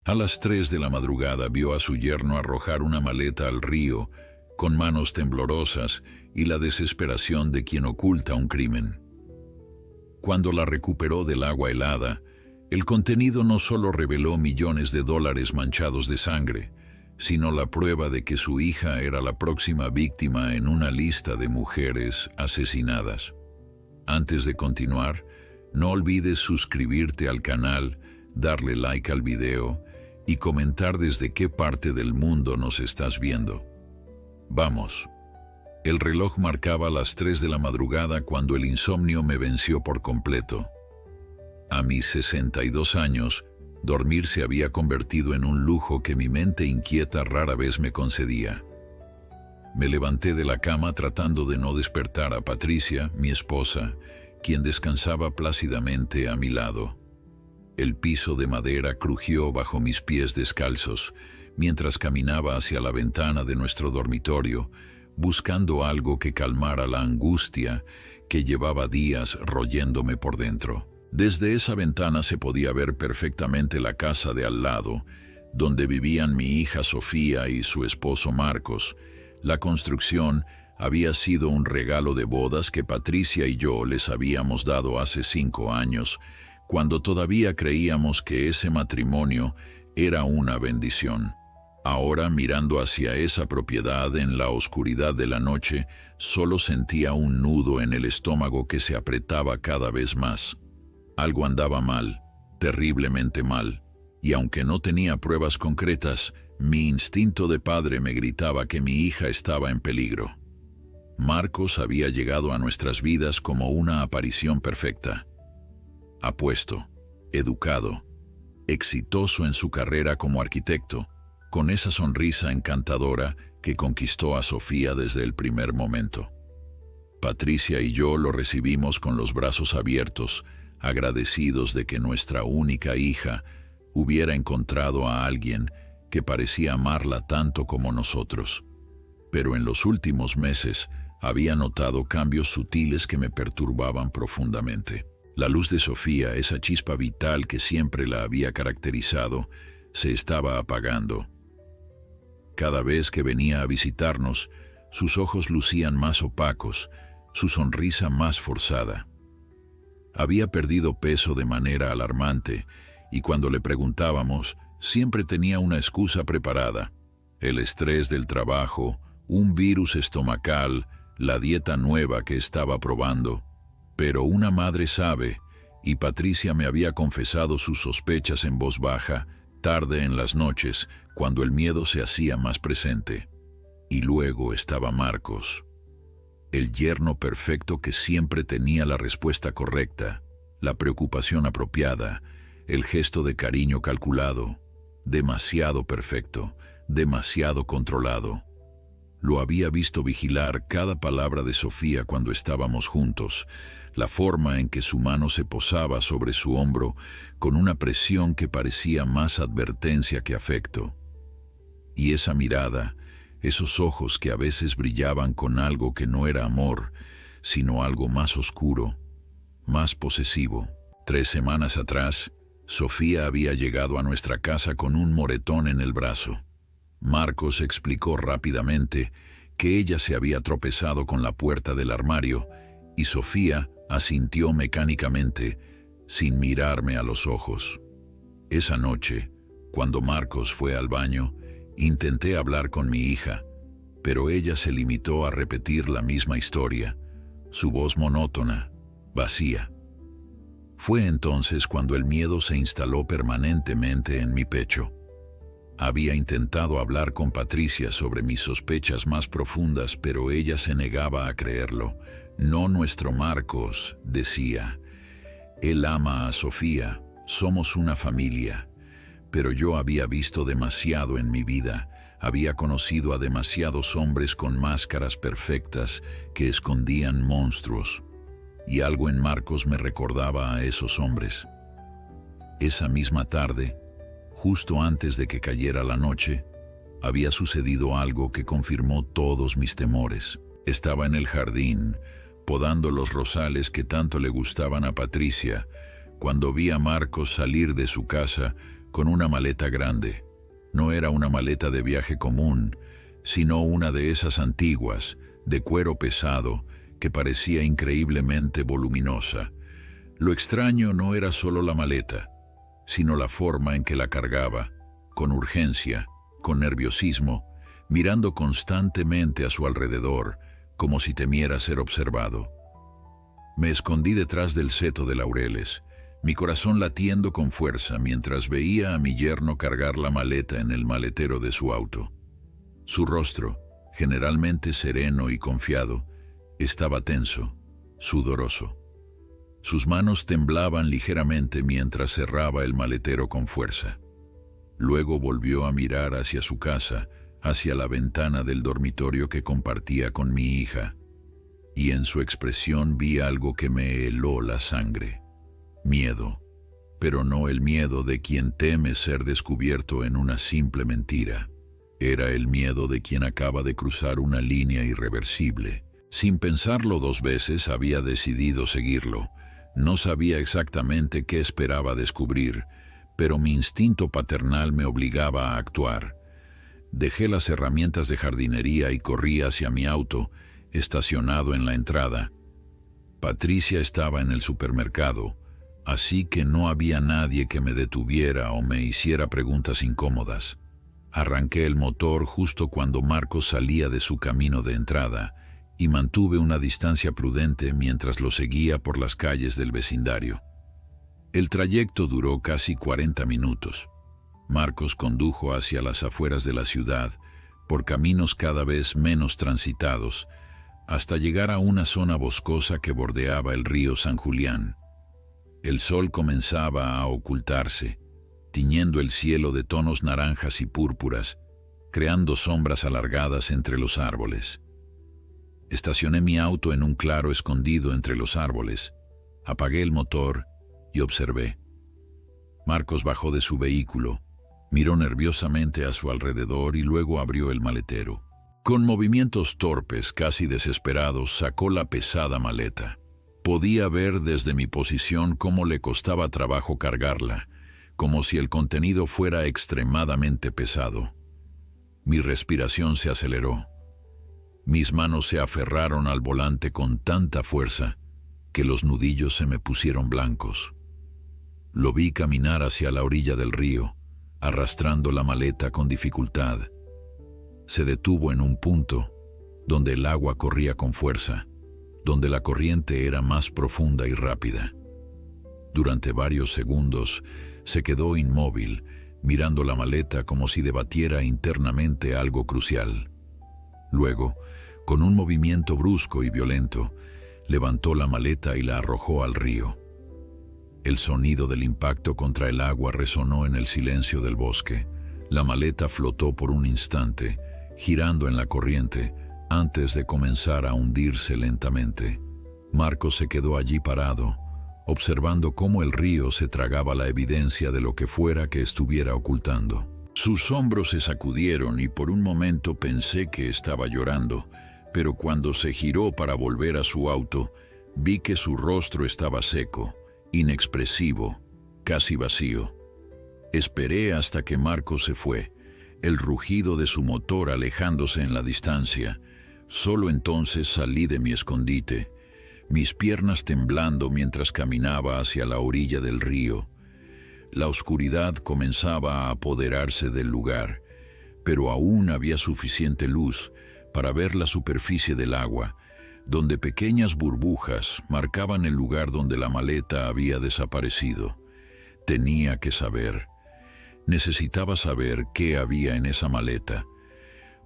A las 3 de la madrugada vio a su yerno arrojar una maleta al río, con manos temblorosas y la desesperación de quien oculta un crimen. Cuando la recuperó del agua helada, el contenido no solo reveló millones de dólares manchados de sangre, sino la prueba de que su hija era la próxima víctima en una lista de mujeres asesinadas. Antes de continuar, no olvides suscribirte al canal, darle like al video y comentar desde qué parte del mundo nos estás viendo. Vamos. El reloj marcaba las 3 de la madrugada cuando el insomnio me venció por completo. A mis 62 años, dormir se había convertido en un lujo que mi mente inquieta rara vez me concedía. Me levanté de la cama tratando de no despertar a Patricia, mi esposa, quien descansaba plácidamente a mi lado. El piso de madera crujió bajo mis pies descalzos, mientras caminaba hacia la ventana de nuestro dormitorio, buscando algo que calmara la angustia que llevaba días royéndome por dentro. Desde esa ventana se podía ver perfectamente la casa de al lado, donde vivían mi hija Sofía y su esposo Marcos. La construcción había sido un regalo de bodas que Patricia y yo les habíamos dado hace 5 años, cuando todavía creíamos que ese matrimonio era una bendición. Ahora, mirando hacia esa propiedad en la oscuridad de la noche, solo sentía un nudo en el estómago que se apretaba cada vez más. Algo andaba mal, terriblemente mal, y aunque no tenía pruebas concretas, mi instinto de padre me gritaba que mi hija estaba en peligro. Marcos había llegado a nuestras vidas como una aparición perfecta. Apuesto, educado, exitoso en su carrera como arquitecto, con esa sonrisa encantadora que conquistó a Sofía desde el primer momento. Patricia y yo lo recibimos con los brazos abiertos, agradecidos de que nuestra única hija hubiera encontrado a alguien que parecía amarla tanto como nosotros. Pero en los últimos meses había notado cambios sutiles que me perturbaban profundamente. La luz de Sofía, esa chispa vital que siempre la había caracterizado, se estaba apagando. Cada vez que venía a visitarnos, sus ojos lucían más opacos, su sonrisa más forzada. Había perdido peso de manera alarmante, y cuando le preguntábamos, siempre tenía una excusa preparada: el estrés del trabajo, un virus estomacal, la dieta nueva que estaba probando. Pero una madre sabe, y Patricia me había confesado sus sospechas en voz baja, tarde en las noches, cuando el miedo se hacía más presente. Y luego estaba Marcos, el yerno perfecto que siempre tenía la respuesta correcta, la preocupación apropiada, el gesto de cariño calculado, demasiado perfecto, demasiado controlado. Lo había visto vigilar cada palabra de Sofía cuando estábamos juntos, la forma en que su mano se posaba sobre su hombro con una presión que parecía más advertencia que afecto. Y esa mirada, esos ojos que a veces brillaban con algo que no era amor, sino algo más oscuro, más posesivo. 3 semanas atrás, Sofía había llegado a nuestra casa con un moretón en el brazo. Marcos explicó rápidamente que ella se había tropezado con la puerta del armario y Sofía asintió mecánicamente, sin mirarme a los ojos. Esa noche, cuando Marcos fue al baño, intenté hablar con mi hija, pero ella se limitó a repetir la misma historia, su voz monótona, vacía. Fue entonces cuando el miedo se instaló permanentemente en mi pecho. Había intentado hablar con Patricia sobre mis sospechas más profundas, pero ella se negaba a creerlo. No nuestro Marcos, decía. Él ama a Sofía, somos una familia. Pero yo había visto demasiado en mi vida, había conocido a demasiados hombres con máscaras perfectas que escondían monstruos. Y algo en Marcos me recordaba a esos hombres. Esa misma tarde, justo antes de que cayera la noche, había sucedido algo que confirmó todos mis temores. Estaba en el jardín, podando los rosales que tanto le gustaban a Patricia, cuando vi a Marcos salir de su casa con una maleta grande. No era una maleta de viaje común, sino una de esas antiguas, de cuero pesado, que parecía increíblemente voluminosa. Lo extraño no era solo la maleta, sino la forma en que la cargaba, con urgencia, con nerviosismo, mirando constantemente a su alrededor, como si temiera ser observado. Me escondí detrás del seto de laureles, mi corazón latiendo con fuerza mientras veía a mi yerno cargar la maleta en el maletero de su auto. Su rostro, generalmente sereno y confiado, estaba tenso, sudoroso. Sus manos temblaban ligeramente mientras cerraba el maletero con fuerza. Luego volvió a mirar hacia su casa, hacia la ventana del dormitorio que compartía con mi hija, y en su expresión vi algo que me heló la sangre. Miedo, pero no el miedo de quien teme ser descubierto en una simple mentira. Era el miedo de quien acaba de cruzar una línea irreversible. Sin pensarlo 2 veces había decidido seguirlo. No sabía exactamente qué esperaba descubrir, pero mi instinto paternal me obligaba a actuar. Dejé las herramientas de jardinería y corrí hacia mi auto, estacionado en la entrada. Patricia estaba en el supermercado, así que no había nadie que me detuviera o me hiciera preguntas incómodas. Arranqué el motor justo cuando Marcos salía de su camino de entrada y mantuve una distancia prudente mientras lo seguía por las calles del vecindario. El trayecto duró casi 40 minutos. Marcos condujo hacia las afueras de la ciudad, por caminos cada vez menos transitados, hasta llegar a una zona boscosa que bordeaba el río San Julián. El sol comenzaba a ocultarse, tiñendo el cielo de tonos naranjas y púrpuras, creando sombras alargadas entre los árboles. Estacioné mi auto en un claro escondido entre los árboles, apagué el motor y observé. Marcos bajó de su vehículo, miró nerviosamente a su alrededor y luego abrió el maletero. Con movimientos torpes, casi desesperados, sacó la pesada maleta. Podía ver desde mi posición cómo le costaba trabajo cargarla, como si el contenido fuera extremadamente pesado. Mi respiración se aceleró. Mis manos se aferraron al volante con tanta fuerza que los nudillos se me pusieron blancos. Lo vi caminar hacia la orilla del río, arrastrando la maleta con dificultad. Se detuvo en un punto donde el agua corría con fuerza, donde la corriente era más profunda y rápida. Durante varios segundos se quedó inmóvil, mirando la maleta como si debatiera internamente algo crucial. Luego, con un movimiento brusco y violento, levantó la maleta y la arrojó al río. El sonido del impacto contra el agua resonó en el silencio del bosque. La maleta flotó por un instante, girando en la corriente, antes de comenzar a hundirse lentamente. Marcos se quedó allí parado, observando cómo el río se tragaba la evidencia de lo que fuera que estuviera ocultando. Sus hombros se sacudieron y por un momento pensé que estaba llorando, pero cuando se giró para volver a su auto, vi que su rostro estaba seco, inexpresivo, casi vacío. Esperé hasta que Marcos se fue, el rugido de su motor alejándose en la distancia. Solo entonces salí de mi escondite, mis piernas temblando mientras caminaba hacia la orilla del río. La oscuridad comenzaba a apoderarse del lugar, pero aún había suficiente luz para ver la superficie del agua, donde pequeñas burbujas marcaban el lugar donde la maleta había desaparecido. Tenía que saber. Necesitaba saber qué había en esa maleta,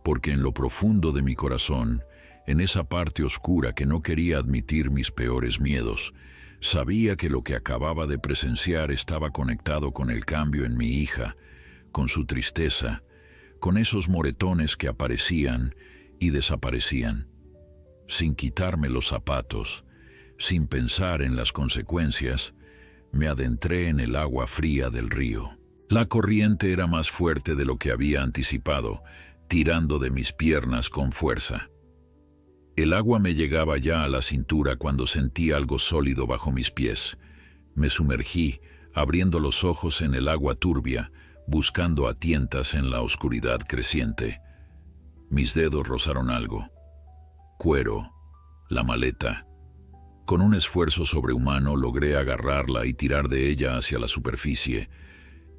porque en lo profundo de mi corazón, en esa parte oscura que no quería admitir mis peores miedos, sabía que lo que acababa de presenciar estaba conectado con el cambio en mi hija, con su tristeza, con esos moretones que aparecían y desaparecían. Sin quitarme los zapatos, sin pensar en las consecuencias, me adentré en el agua fría del río. La corriente era más fuerte de lo que había anticipado, tirando de mis piernas con fuerza. El agua me llegaba ya a la cintura cuando sentí algo sólido bajo mis pies. Me sumergí, abriendo los ojos en el agua turbia, buscando a tientas en la oscuridad creciente. Mis dedos rozaron algo. Cuero, la maleta. Con un esfuerzo sobrehumano logré agarrarla y tirar de ella hacia la superficie.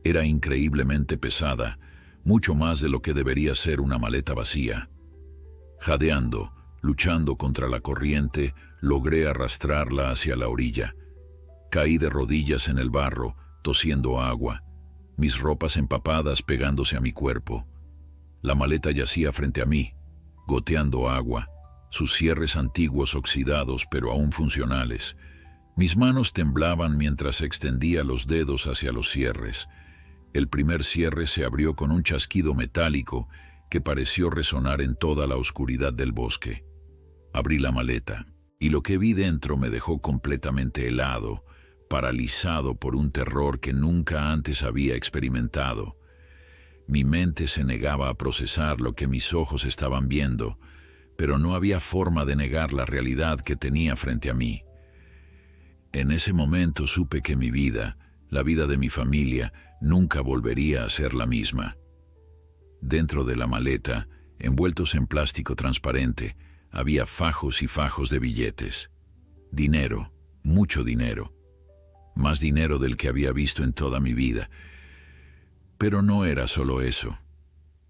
Era increíblemente pesada, mucho más de lo que debería ser una maleta vacía. Jadeando, luchando contra la corriente, logré arrastrarla hacia la orilla. Caí de rodillas en el barro, tosiendo agua, mis ropas empapadas pegándose a mi cuerpo. La maleta yacía frente a mí, goteando agua, sus cierres antiguos oxidados pero aún funcionales. Mis manos temblaban mientras extendía los dedos hacia los cierres. El primer cierre se abrió con un chasquido metálico que pareció resonar en toda la oscuridad del bosque. Abrí la maleta, y lo que vi dentro me dejó completamente helado, paralizado por un terror que nunca antes había experimentado. Mi mente se negaba a procesar lo que mis ojos estaban viendo, pero no había forma de negar la realidad que tenía frente a mí. En ese momento supe que mi vida, la vida de mi familia, nunca volvería a ser la misma. Dentro de la maleta, envueltos en plástico transparente, había fajos y fajos de billetes. Dinero, mucho dinero. Más dinero del que había visto en toda mi vida. Pero no era solo eso.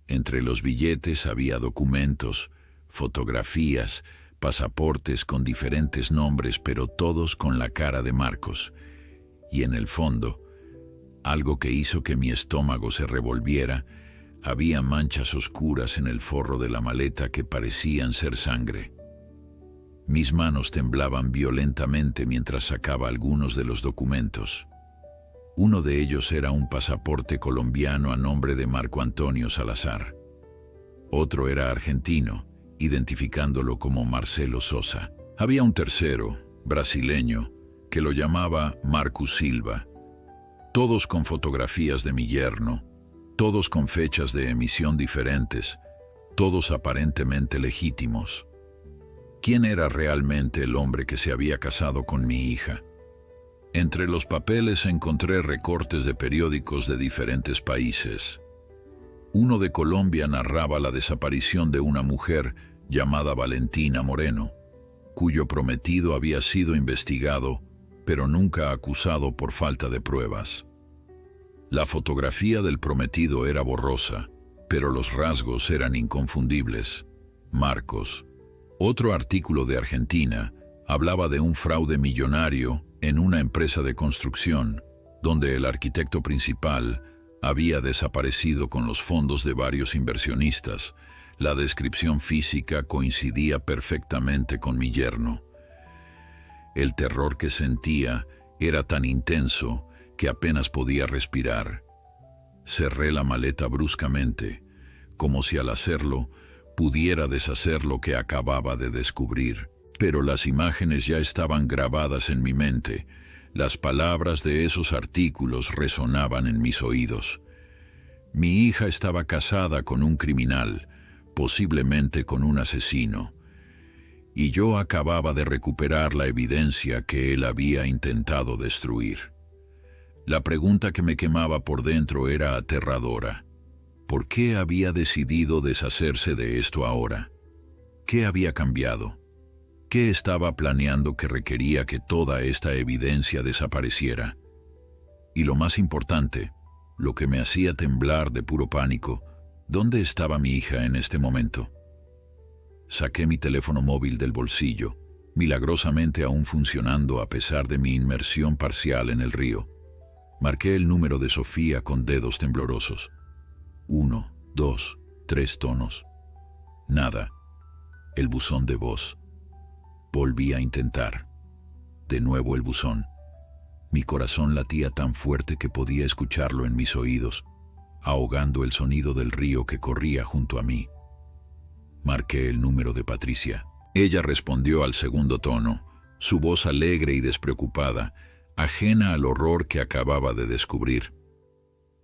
Entre los billetes había documentos, fotografías, pasaportes con diferentes nombres, pero todos con la cara de Marcos. Y en el fondo, algo que hizo que mi estómago se revolviera, había manchas oscuras en el forro de la maleta que parecían ser sangre. Mis manos temblaban violentamente mientras sacaba algunos de los documentos. Uno de ellos era un pasaporte colombiano a nombre de Marco Antonio Salazar. Otro era argentino, identificándolo como Marcelo Sosa. Había un tercero, brasileño, que lo llamaba Marcus Silva. Todos con fotografías de mi yerno, todos con fechas de emisión diferentes, todos aparentemente legítimos. ¿Quién era realmente el hombre que se había casado con mi hija? Entre los papeles encontré recortes de periódicos de diferentes países. Uno de Colombia narraba la desaparición de una mujer llamada Valentina Moreno, cuyo prometido había sido investigado, pero nunca acusado por falta de pruebas. La fotografía del prometido era borrosa, pero los rasgos eran inconfundibles. Marcos. Otro artículo de Argentina hablaba de un fraude millonario en una empresa de construcción, donde el arquitecto principal había desaparecido con los fondos de varios inversionistas. La descripción física coincidía perfectamente con mi yerno. El terror que sentía era tan intenso que apenas podía respirar. Cerré la maleta bruscamente, como si al hacerlo pudiera deshacer lo que acababa de descubrir. Pero las imágenes ya estaban grabadas en mi mente. Las palabras de esos artículos resonaban en mis oídos. Mi hija estaba casada con un criminal, posiblemente con un asesino, y yo acababa de recuperar la evidencia que él había intentado destruir. La pregunta que me quemaba por dentro era aterradora. ¿Por qué había decidido deshacerse de esto ahora? ¿Qué había cambiado? ¿Qué estaba planeando que requería que toda esta evidencia desapareciera? Y lo más importante, lo que me hacía temblar de puro pánico, ¿dónde estaba mi hija en este momento? Saqué mi teléfono móvil del bolsillo, milagrosamente aún funcionando a pesar de mi inmersión parcial en el río. Marqué el número de Sofía con dedos temblorosos. 1, 2, 3 tonos. Nada. El buzón de voz. Volví a intentar. De nuevo el buzón. Mi corazón latía tan fuerte que podía escucharlo en mis oídos, ahogando el sonido del río que corría junto a mí. Marqué el número de Patricia. Ella respondió al segundo tono, su voz alegre y despreocupada, ajena al horror que acababa de descubrir.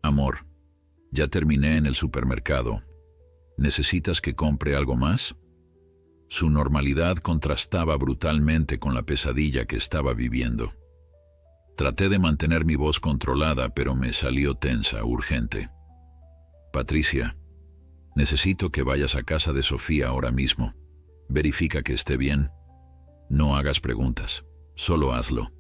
Amor, ya terminé en el supermercado. ¿Necesitas que compre algo más? Su normalidad contrastaba brutalmente con la pesadilla que estaba viviendo. Traté de mantener mi voz controlada, pero me salió tensa, urgente. Patricia, necesito que vayas a casa de Sofía ahora mismo. Verifica que esté bien. No hagas preguntas, solo hazlo.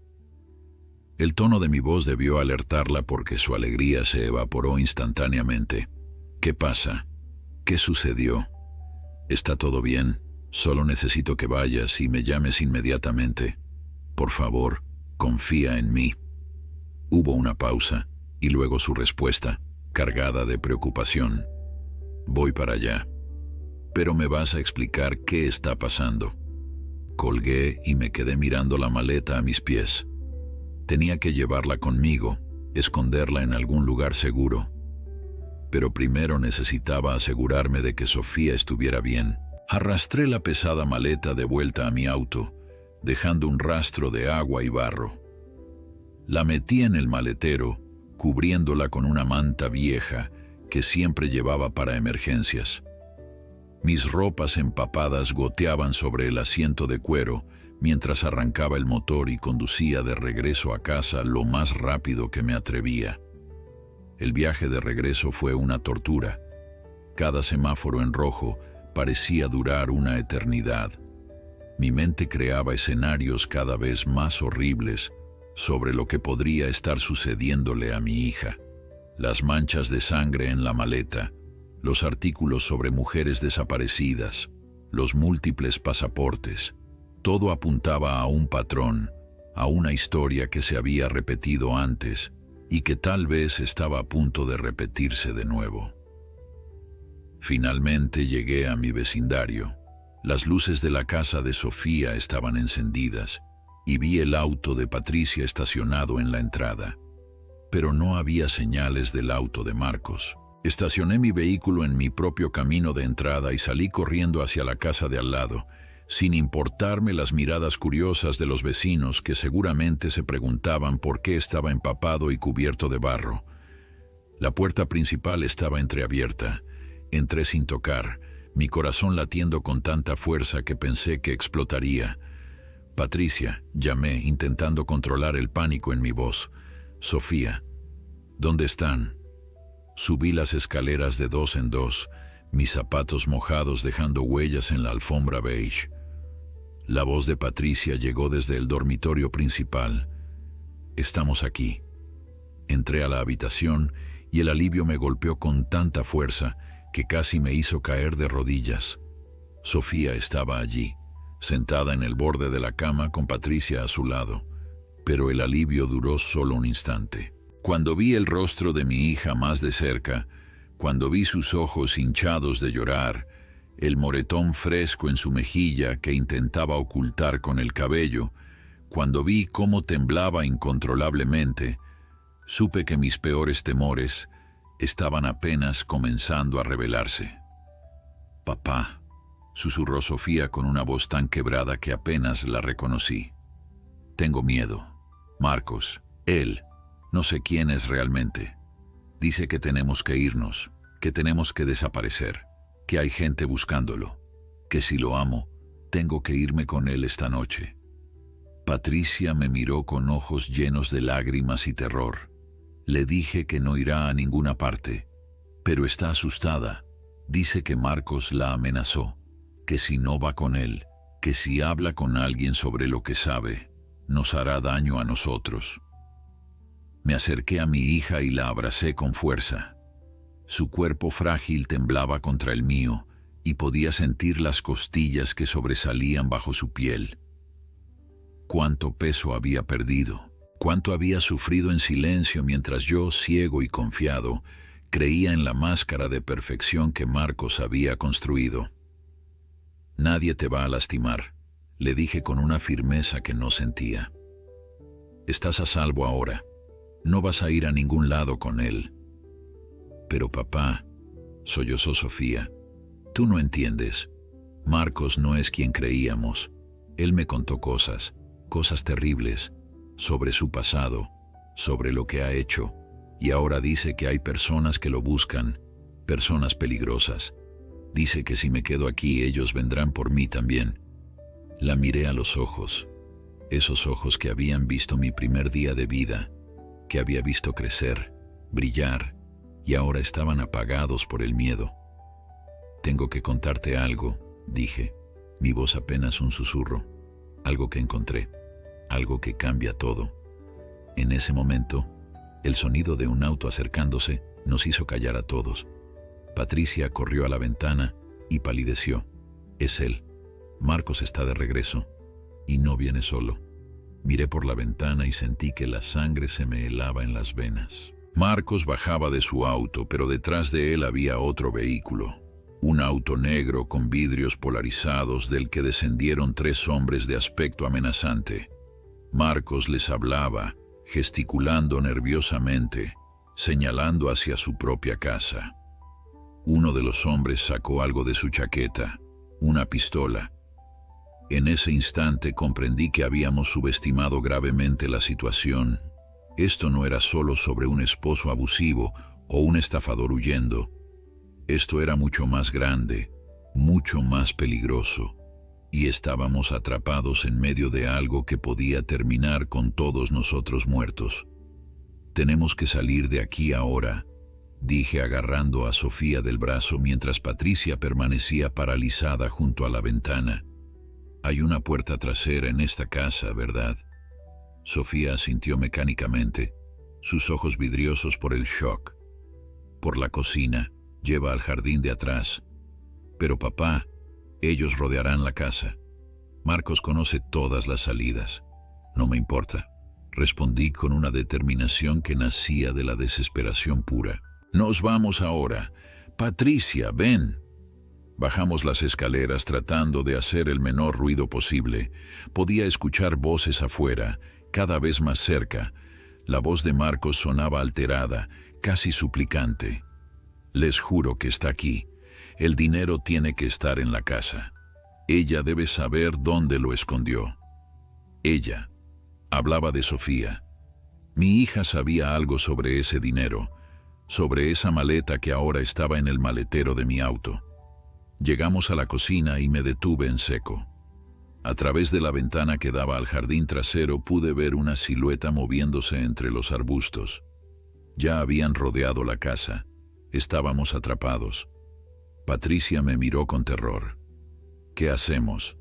El tono de mi voz debió alertarla porque su alegría se evaporó instantáneamente. ¿Qué pasa? ¿Qué sucedió? ¿Está todo bien? Solo necesito que vayas y me llames inmediatamente. Por favor, confía en mí. Hubo una pausa y luego su respuesta, cargada de preocupación. Voy para allá. Pero me vas a explicar qué está pasando. Colgué y me quedé mirando la maleta a mis pies. Tenía que llevarla conmigo, esconderla en algún lugar seguro. Pero primero necesitaba asegurarme de que Sofía estuviera bien. Arrastré la pesada maleta de vuelta a mi auto, dejando un rastro de agua y barro. La metí en el maletero, cubriéndola con una manta vieja que siempre llevaba para emergencias. Mis ropas empapadas goteaban sobre el asiento de cuero mientras arrancaba el motor y conducía de regreso a casa lo más rápido que me atrevía. El viaje de regreso fue una tortura. Cada semáforo en rojo parecía durar una eternidad. Mi mente creaba escenarios cada vez más horribles sobre lo que podría estar sucediéndole a mi hija. Las manchas de sangre en la maleta, los artículos sobre mujeres desaparecidas, los múltiples pasaportes. Todo apuntaba a un patrón, a una historia que se había repetido antes y que tal vez estaba a punto de repetirse de nuevo. Finalmente llegué a mi vecindario. Las luces de la casa de Sofía estaban encendidas y vi el auto de Patricia estacionado en la entrada. Pero no había señales del auto de Marcos. Estacioné mi vehículo en mi propio camino de entrada y salí corriendo hacia la casa de al lado, sin importarme las miradas curiosas de los vecinos que seguramente se preguntaban por qué estaba empapado y cubierto de barro. La puerta principal estaba entreabierta. Entré sin tocar, mi corazón latiendo con tanta fuerza que pensé que explotaría. Patricia, llamé, intentando controlar el pánico en mi voz. Sofía, ¿dónde están? Subí las escaleras de 2 en 2, mis zapatos mojados dejando huellas en la alfombra beige. La voz de Patricia llegó desde el dormitorio principal. Estamos aquí. Entré a la habitación y el alivio me golpeó con tanta fuerza que casi me hizo caer de rodillas. Sofía estaba allí, sentada en el borde de la cama con Patricia a su lado, pero el alivio duró solo un instante. Cuando vi el rostro de mi hija más de cerca, cuando vi sus ojos hinchados de llorar, el moretón fresco en su mejilla que intentaba ocultar con el cabello, cuando vi cómo temblaba incontrolablemente, supe que mis peores temores estaban apenas comenzando a revelarse. «Papá», susurró Sofía con una voz tan quebrada que apenas la reconocí. «Tengo miedo. Marcos, él, no sé quién es realmente. Dice que tenemos que irnos, que tenemos que desaparecer, que hay gente buscándolo, que si lo amo, tengo que irme con él esta noche». Patricia me miró con ojos llenos de lágrimas y terror. Le dije que no irá a ninguna parte, pero está asustada. Dice que Marcos la amenazó, que si no va con él, que si habla con alguien sobre lo que sabe, nos hará daño a nosotros. Me acerqué a mi hija y la abracé con fuerza. Su cuerpo frágil temblaba contra el mío y podía sentir las costillas que sobresalían bajo su piel. Cuánto peso había perdido, cuánto había sufrido en silencio mientras yo, ciego y confiado, creía en la máscara de perfección que Marcos había construido. «Nadie te va a lastimar», le dije con una firmeza que no sentía. «Estás a salvo ahora. No vas a ir a ningún lado con él». «Pero papá», sollozó Sofía, «tú no entiendes. Marcos no es quien creíamos. Él me contó cosas terribles, sobre su pasado, sobre lo que ha hecho, y ahora dice que hay personas que lo buscan, personas peligrosas. Dice que si me quedo aquí ellos vendrán por mí también». La miré a los ojos, esos ojos que habían visto mi primer día de vida, que había visto crecer, brillar y ahora estaban apagados por el miedo. «Tengo que contarte algo», dije, mi voz apenas un susurro. «Algo que encontré, algo que cambia todo». En ese momento, el sonido de un auto acercándose nos hizo callar a todos. Patricia corrió a la ventana y palideció. «Es él. Marcos está de regreso y no viene solo». Miré por la ventana y sentí que la sangre se me helaba en las venas. Marcos bajaba de su auto, pero detrás de él había otro vehículo. Un auto negro con vidrios polarizados del que descendieron 3 hombres de aspecto amenazante. Marcos les hablaba, gesticulando nerviosamente, señalando hacia su propia casa. Uno de los hombres sacó algo de su chaqueta, una pistola. En ese instante comprendí que habíamos subestimado gravemente la situación. Esto no era solo sobre un esposo abusivo o un estafador huyendo. Esto era mucho más grande, mucho más peligroso, y estábamos atrapados en medio de algo que podía terminar con todos nosotros muertos. «Tenemos que salir de aquí ahora», dije agarrando a Sofía del brazo mientras Patricia permanecía paralizada junto a la ventana. «Hay una puerta trasera en esta casa, ¿verdad?». Sofía asintió mecánicamente, sus ojos vidriosos por el shock. «Por la cocina, lleva al jardín de atrás». «Pero papá, ellos rodearán la casa. Marcos conoce todas las salidas». «No me importa», respondí con una determinación que nacía de la desesperación pura. «Nos vamos ahora. Patricia, ven». Bajamos las escaleras tratando de hacer el menor ruido posible. Podía escuchar voces afuera, cada vez más cerca. La voz de Marcos sonaba alterada, casi suplicante. «Les juro que está aquí. El dinero tiene que estar en la casa. Ella debe saber dónde lo escondió». Ella. Hablaba de Sofía. Mi hija sabía algo sobre ese dinero, sobre esa maleta que ahora estaba en el maletero de mi auto. Llegamos a la cocina y me detuve en seco. A través de la ventana que daba al jardín trasero pude ver una silueta moviéndose entre los arbustos. Ya habían rodeado la casa. Estábamos atrapados. Patricia me miró con terror. «¿Qué hacemos?».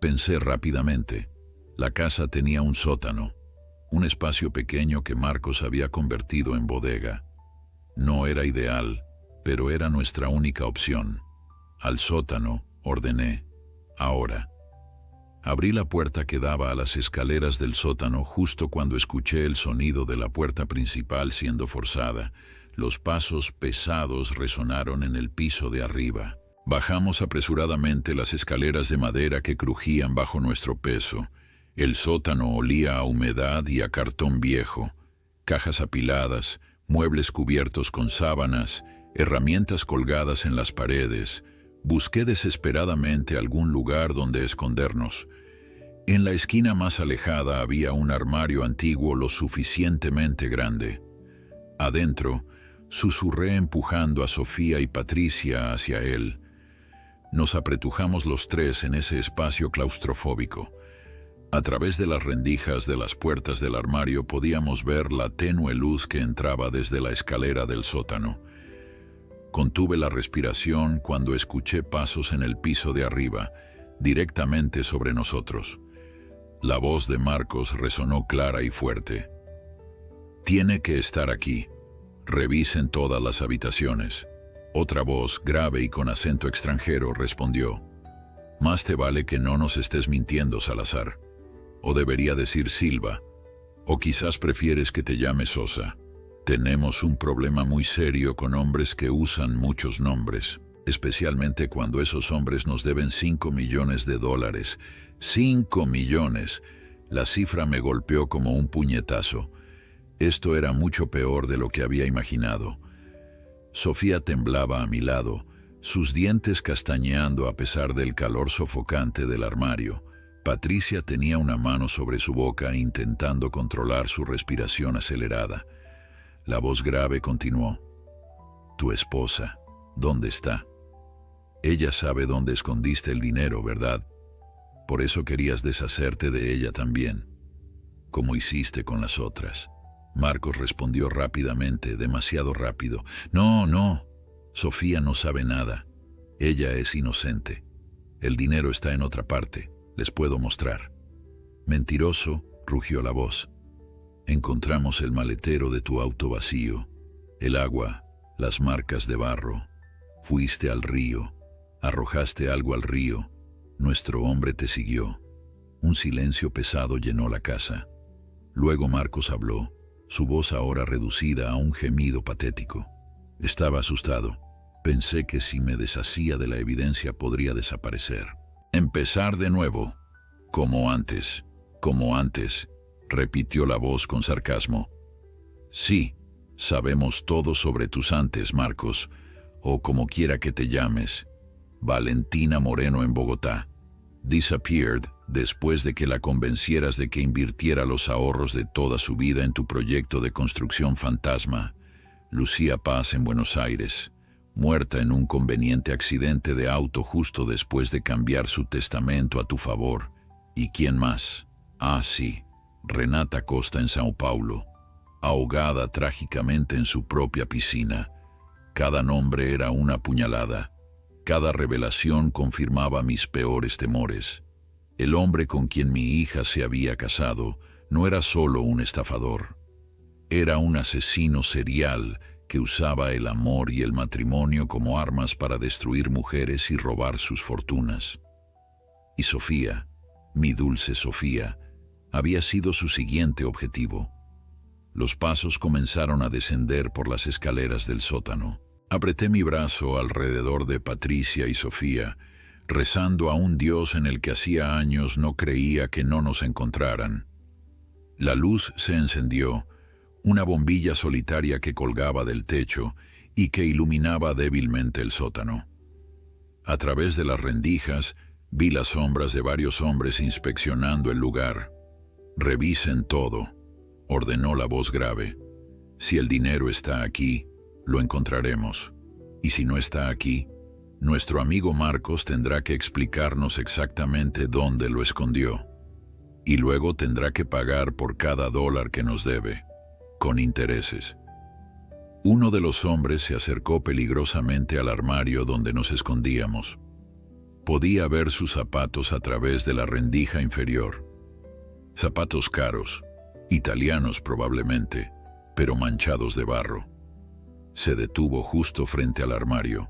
Pensé rápidamente. La casa tenía un sótano, un espacio pequeño que Marcos había convertido en bodega. No era ideal, pero era nuestra única opción. «Al sótano», ordené. «Ahora». Abrí la puerta que daba a las escaleras del sótano justo cuando escuché el sonido de la puerta principal siendo forzada. Los pasos pesados resonaron en el piso de arriba. Bajamos apresuradamente las escaleras de madera que crujían bajo nuestro peso. El sótano olía a humedad y a cartón viejo, cajas apiladas, muebles cubiertos con sábanas, herramientas colgadas en las paredes. Busqué desesperadamente algún lugar donde escondernos. En la esquina más alejada había un armario antiguo lo suficientemente grande. Adentro, susurré empujando a Sofía y Patricia hacia él. Nos apretujamos los 3 en ese espacio claustrofóbico. A través de las rendijas de las puertas del armario podíamos ver la tenue luz que entraba desde la escalera del sótano. Contuve la respiración cuando escuché pasos en el piso de arriba, directamente sobre nosotros. La voz de Marcos resonó clara y fuerte. «Tiene que estar aquí. Revisen todas las habitaciones». Otra voz, grave y con acento extranjero, respondió. «Más te vale que no nos estés mintiendo, Salazar. O debería decir Silva. O quizás prefieres que te llame Sosa. Tenemos un problema muy serio con hombres que usan muchos nombres, especialmente cuando esos hombres nos deben $5 millones. ¡5 millones! La cifra me golpeó como un puñetazo. Esto era mucho peor de lo que había imaginado. Sofía temblaba a mi lado, sus dientes castañeando a pesar del calor sofocante del armario. Patricia tenía una mano sobre su boca intentando controlar su respiración acelerada. La voz grave continuó. «Tu esposa, ¿dónde está? Ella sabe dónde escondiste el dinero, ¿verdad? Por eso querías deshacerte de ella también, como hiciste con las otras». Marcos respondió rápidamente, demasiado rápido. No, no. Sofía no sabe nada. Ella es inocente. El dinero está en otra parte. Les puedo mostrar. Mentiroso, rugió la voz. Encontramos el maletero de tu auto vacío, el agua, las marcas de barro. Fuiste al río, arrojaste algo al río. Nuestro hombre te siguió. Un silencio pesado llenó la casa. Luego Marcos habló, su voz ahora reducida a un gemido patético. Estaba asustado. Pensé que si me deshacía de la evidencia podría desaparecer. Empezar de nuevo. Como antes, repitió la voz con sarcasmo. Sí, sabemos todo sobre tus antes, Marcos, o como quiera que te llames. Valentina Moreno en Bogotá. Disappeared después de que la convencieras de que invirtiera los ahorros de toda su vida en tu proyecto de construcción fantasma. Lucía Paz en Buenos Aires, muerta en un conveniente accidente de auto justo después de cambiar su testamento a tu favor. ¿Y quién más? Ah, sí, Renata Costa en Sao Paulo, ahogada trágicamente en su propia piscina. Cada nombre era una puñalada. Cada revelación confirmaba mis peores temores. El hombre con quien mi hija se había casado no era solo un estafador. Era un asesino serial que usaba el amor y el matrimonio como armas para destruir mujeres y robar sus fortunas. Y Sofía, mi dulce Sofía, había sido su siguiente objetivo. Los pasos comenzaron a descender por las escaleras del sótano. Apreté mi brazo alrededor de Patricia y Sofía, rezando a un Dios en el que hacía años no creía que no nos encontraran. La luz se encendió, una bombilla solitaria que colgaba del techo y que iluminaba débilmente el sótano. A través de las rendijas vi las sombras de varios hombres inspeccionando el lugar. «Revisen todo», ordenó la voz grave. «Si el dinero está aquí, lo encontraremos. Y si no está aquí, nuestro amigo Marcos tendrá que explicarnos exactamente dónde lo escondió. Y luego tendrá que pagar por cada dólar que nos debe, con intereses». Uno de los hombres se acercó peligrosamente al armario donde nos escondíamos. Podía ver sus zapatos a través de la rendija inferior. Zapatos caros, italianos probablemente, pero manchados de barro. Se detuvo justo frente al armario.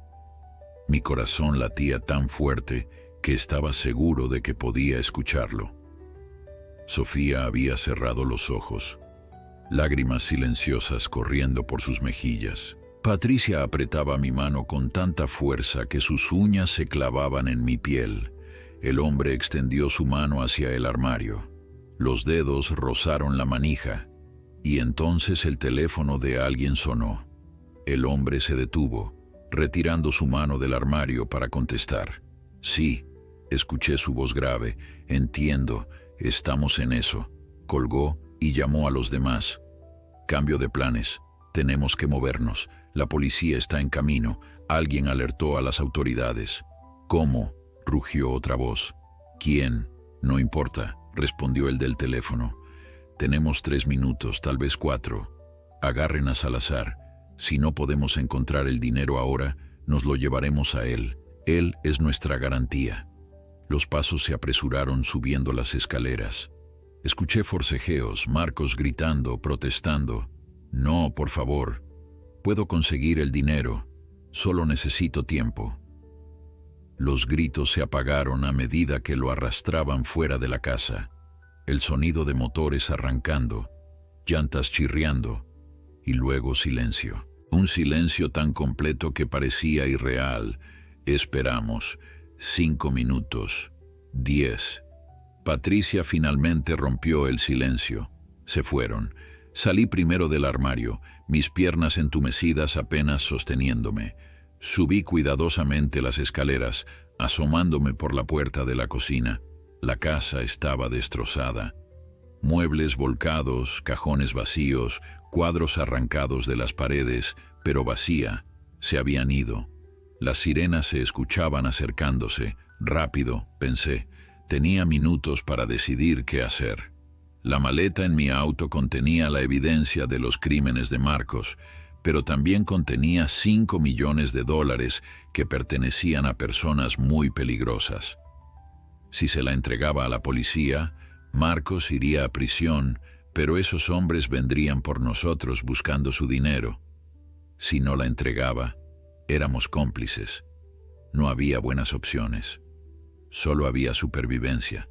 Mi corazón latía tan fuerte que estaba seguro de que podía escucharlo. Sofía había cerrado los ojos, lágrimas silenciosas corriendo por sus mejillas. Patricia apretaba mi mano con tanta fuerza que sus uñas se clavaban en mi piel. El hombre extendió su mano hacia el armario. Los dedos rozaron la manija, y entonces el teléfono de alguien sonó. El hombre se detuvo, retirando su mano del armario para contestar. «Sí», escuché su voz grave. «Entiendo, estamos en eso». Colgó y llamó a los demás. «Cambio de planes. Tenemos que movernos. La policía está en camino. Alguien alertó a las autoridades». «¿Cómo?», rugió otra voz. «¿Quién? No importa», respondió el del teléfono. «Tenemos 3 minutos, tal vez 4. Agarren a Salazar. Si no podemos encontrar el dinero ahora, nos lo llevaremos a él. Él es nuestra garantía». Los pasos se apresuraron subiendo las escaleras. Escuché forcejeos, Marcos gritando, protestando. «No, por favor. Puedo conseguir el dinero. Solo necesito tiempo». Los gritos se apagaron a medida que lo arrastraban fuera de la casa. El sonido de motores arrancando, llantas chirriando, y luego silencio. Un silencio tan completo que parecía irreal. Esperamos. 5 minutos. 10. Patricia finalmente rompió el silencio. Se fueron. Salí primero del armario, mis piernas entumecidas apenas sosteniéndome. Subí cuidadosamente las escaleras, asomándome por la puerta de la cocina. La casa estaba destrozada. Muebles volcados, cajones vacíos, cuadros arrancados de las paredes, pero vacía, se habían ido. Las sirenas se escuchaban acercándose. Rápido, pensé. Tenía minutos para decidir qué hacer. La maleta en mi auto contenía la evidencia de los crímenes de Marcos, pero también contenía $5 millones que pertenecían a personas muy peligrosas. Si se la entregaba a la policía, Marcos iría a prisión, pero esos hombres vendrían por nosotros buscando su dinero. Si no la entregaba, éramos cómplices. No había buenas opciones. Solo había supervivencia.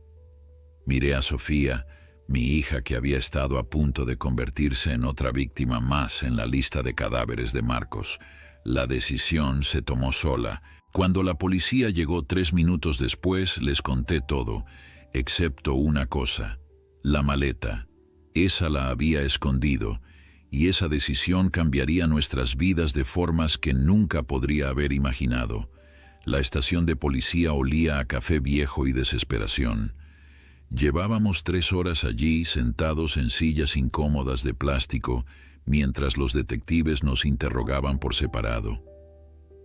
Miré a Sofía, mi hija que había estado a punto de convertirse en otra víctima más en la lista de cadáveres de Marcos. La decisión se tomó sola. Cuando la policía llegó 3 minutos después, les conté todo, excepto una cosa: la maleta. Esa la había escondido, y esa decisión cambiaría nuestras vidas de formas que nunca podría haber imaginado. La estación de policía olía a café viejo y desesperación. Llevábamos 3 horas allí, sentados en sillas incómodas de plástico, mientras los detectives nos interrogaban por separado.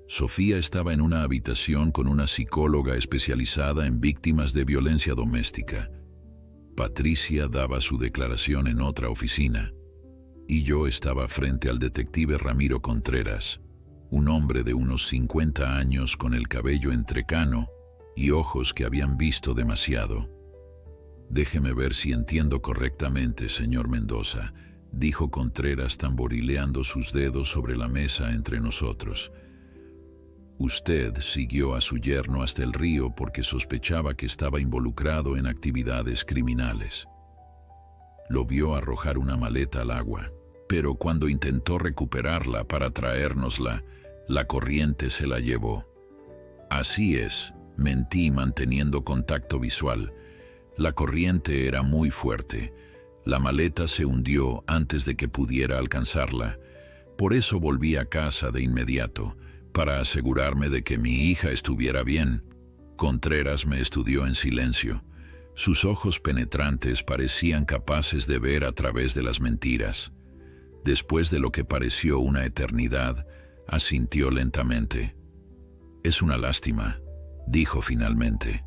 Sofía estaba en una habitación con una psicóloga especializada en víctimas de violencia doméstica. Patricia daba su declaración en otra oficina, y yo estaba frente al detective Ramiro Contreras, un hombre de unos 50 años con el cabello entrecano y ojos que habían visto demasiado. «Déjeme ver si entiendo correctamente, señor Mendoza», dijo Contreras tamborileando sus dedos sobre la mesa entre nosotros. «Usted siguió a su yerno hasta el río porque sospechaba que estaba involucrado en actividades criminales. Lo vio arrojar una maleta al agua, pero cuando intentó recuperarla para traérnosla, la corriente se la llevó. Así es, mentí manteniendo contacto visual. La corriente era muy fuerte. La maleta se hundió antes de que pudiera alcanzarla. Por eso volví a casa de inmediato, para asegurarme de que mi hija estuviera bien». Contreras me estudió en silencio. Sus ojos penetrantes parecían capaces de ver a través de las mentiras. Después de lo que pareció una eternidad, asintió lentamente. «Es una lástima», dijo finalmente.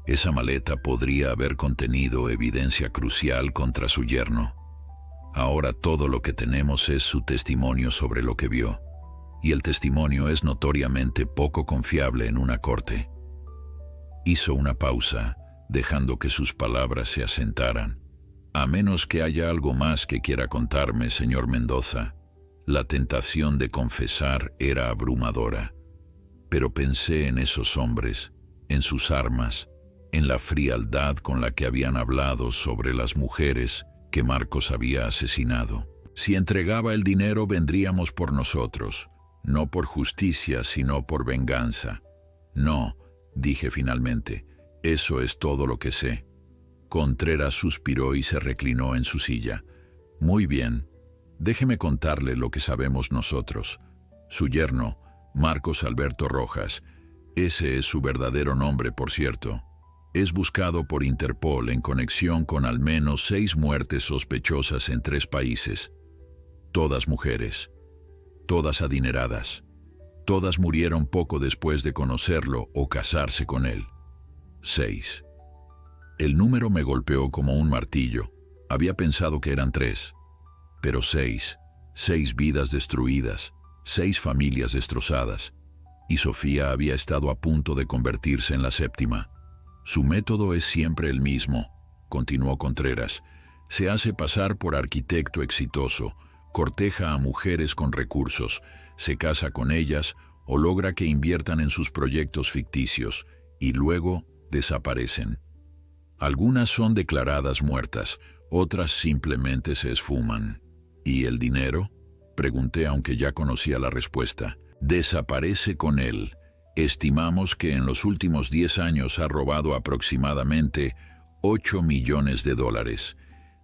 «Esa maleta podría haber contenido evidencia crucial contra su yerno. Ahora todo lo que tenemos es su testimonio sobre lo que vio. Y el testimonio es notoriamente poco confiable en una corte». Hizo una pausa, dejando que sus palabras se asentaran. «A menos que haya algo más que quiera contarme, señor Mendoza». La tentación de confesar era abrumadora, pero pensé en esos hombres, en sus armas, en la frialdad con la que habían hablado sobre las mujeres que Marcos había asesinado. Si entregaba el dinero, vendríamos por nosotros, no por justicia, sino por venganza. «No», dije finalmente, «eso es todo lo que sé». Contreras suspiró y se reclinó en su silla. «Muy bien, déjeme contarle lo que sabemos nosotros. Su yerno, Marcos Alberto Rojas, ese es su verdadero nombre, por cierto, es buscado por Interpol en conexión con al menos 6 muertes sospechosas en 3 países. Todas mujeres, todas adineradas. Todas murieron poco después de conocerlo o casarse con él. 6. El número me golpeó como un martillo. Había pensado que eran 3. Pero 6. 6 vidas destruidas, 6 familias destrozadas. Y Sofía había estado a punto de convertirse en la 7ª. «Su método es siempre el mismo», continuó Contreras. «Se hace pasar por arquitecto exitoso, corteja a mujeres con recursos, se casa con ellas o logra que inviertan en sus proyectos ficticios y luego desaparecen. Algunas son declaradas muertas, otras simplemente se esfuman». «¿Y el dinero?», pregunté, aunque ya conocía la respuesta. «Desaparece con él. Estimamos que en los últimos 10 años ha robado aproximadamente $8 millones.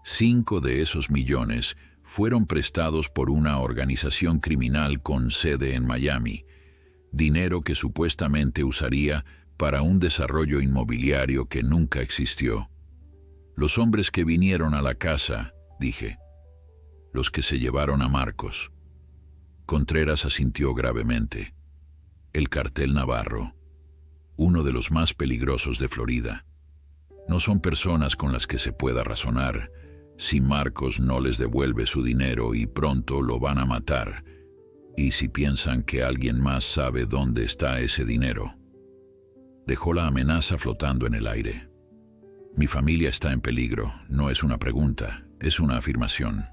5 de esos millones fueron prestados por una organización criminal con sede en Miami, dinero que supuestamente usaría para un desarrollo inmobiliario que nunca existió. Los hombres que vinieron a la casa», dije, «los que se llevaron a Marcos». Contreras asintió gravemente. «El cartel Navarro, uno de los más peligrosos de Florida. No son personas con las que se pueda razonar. Si Marcos no les devuelve su dinero y pronto lo van a matar. Y si piensan que alguien más sabe dónde está ese dinero. Dejó la amenaza flotando en el aire. Mi familia está en peligro. No es una pregunta, es una afirmación.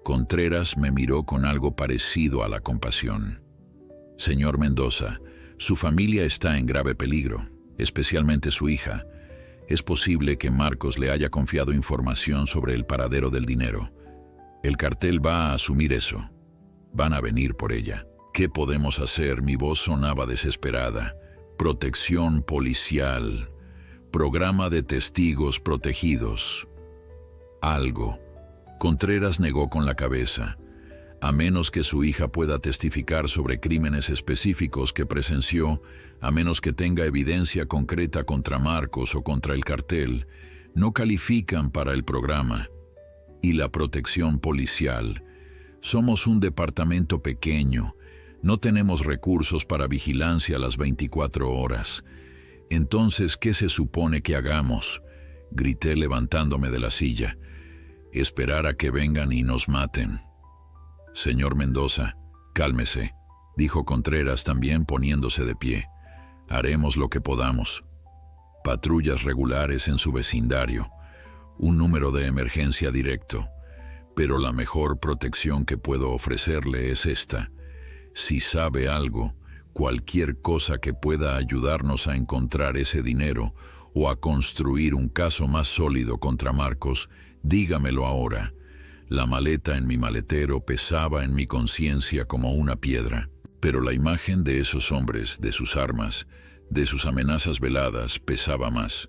Contreras me miró con algo parecido a la compasión. Señor Mendoza, su familia está en grave peligro, especialmente su hija. Es posible que Marcos le haya confiado información sobre el paradero del dinero. El cartel va a asumir eso. Van a venir por ella. ¿Qué podemos hacer? Mi voz sonaba desesperada. Protección policial. Programa de testigos protegidos. Algo. Contreras negó con la cabeza. A menos que su hija pueda testificar sobre crímenes específicos que presenció, a menos que tenga evidencia concreta contra Marcos o contra el cartel, no califican para el programa. Y la protección policial. Somos un departamento pequeño. No tenemos recursos para vigilancia a las 24 horas. Entonces, ¿qué se supone que hagamos? Grité levantándome de la silla. Esperar a que vengan y nos maten. Señor Mendoza, cálmese, dijo Contreras también poniéndose de pie. Haremos lo que podamos. Patrullas regulares en su vecindario. Un número de emergencia directo. Pero la mejor protección que puedo ofrecerle es esta. Si sabe algo, cualquier cosa que pueda ayudarnos a encontrar ese dinero o a construir un caso más sólido contra Marcos, dígamelo ahora. La maleta en mi maletero pesaba en mi conciencia como una piedra, pero la imagen de esos hombres, de sus armas, de sus amenazas veladas, pesaba más.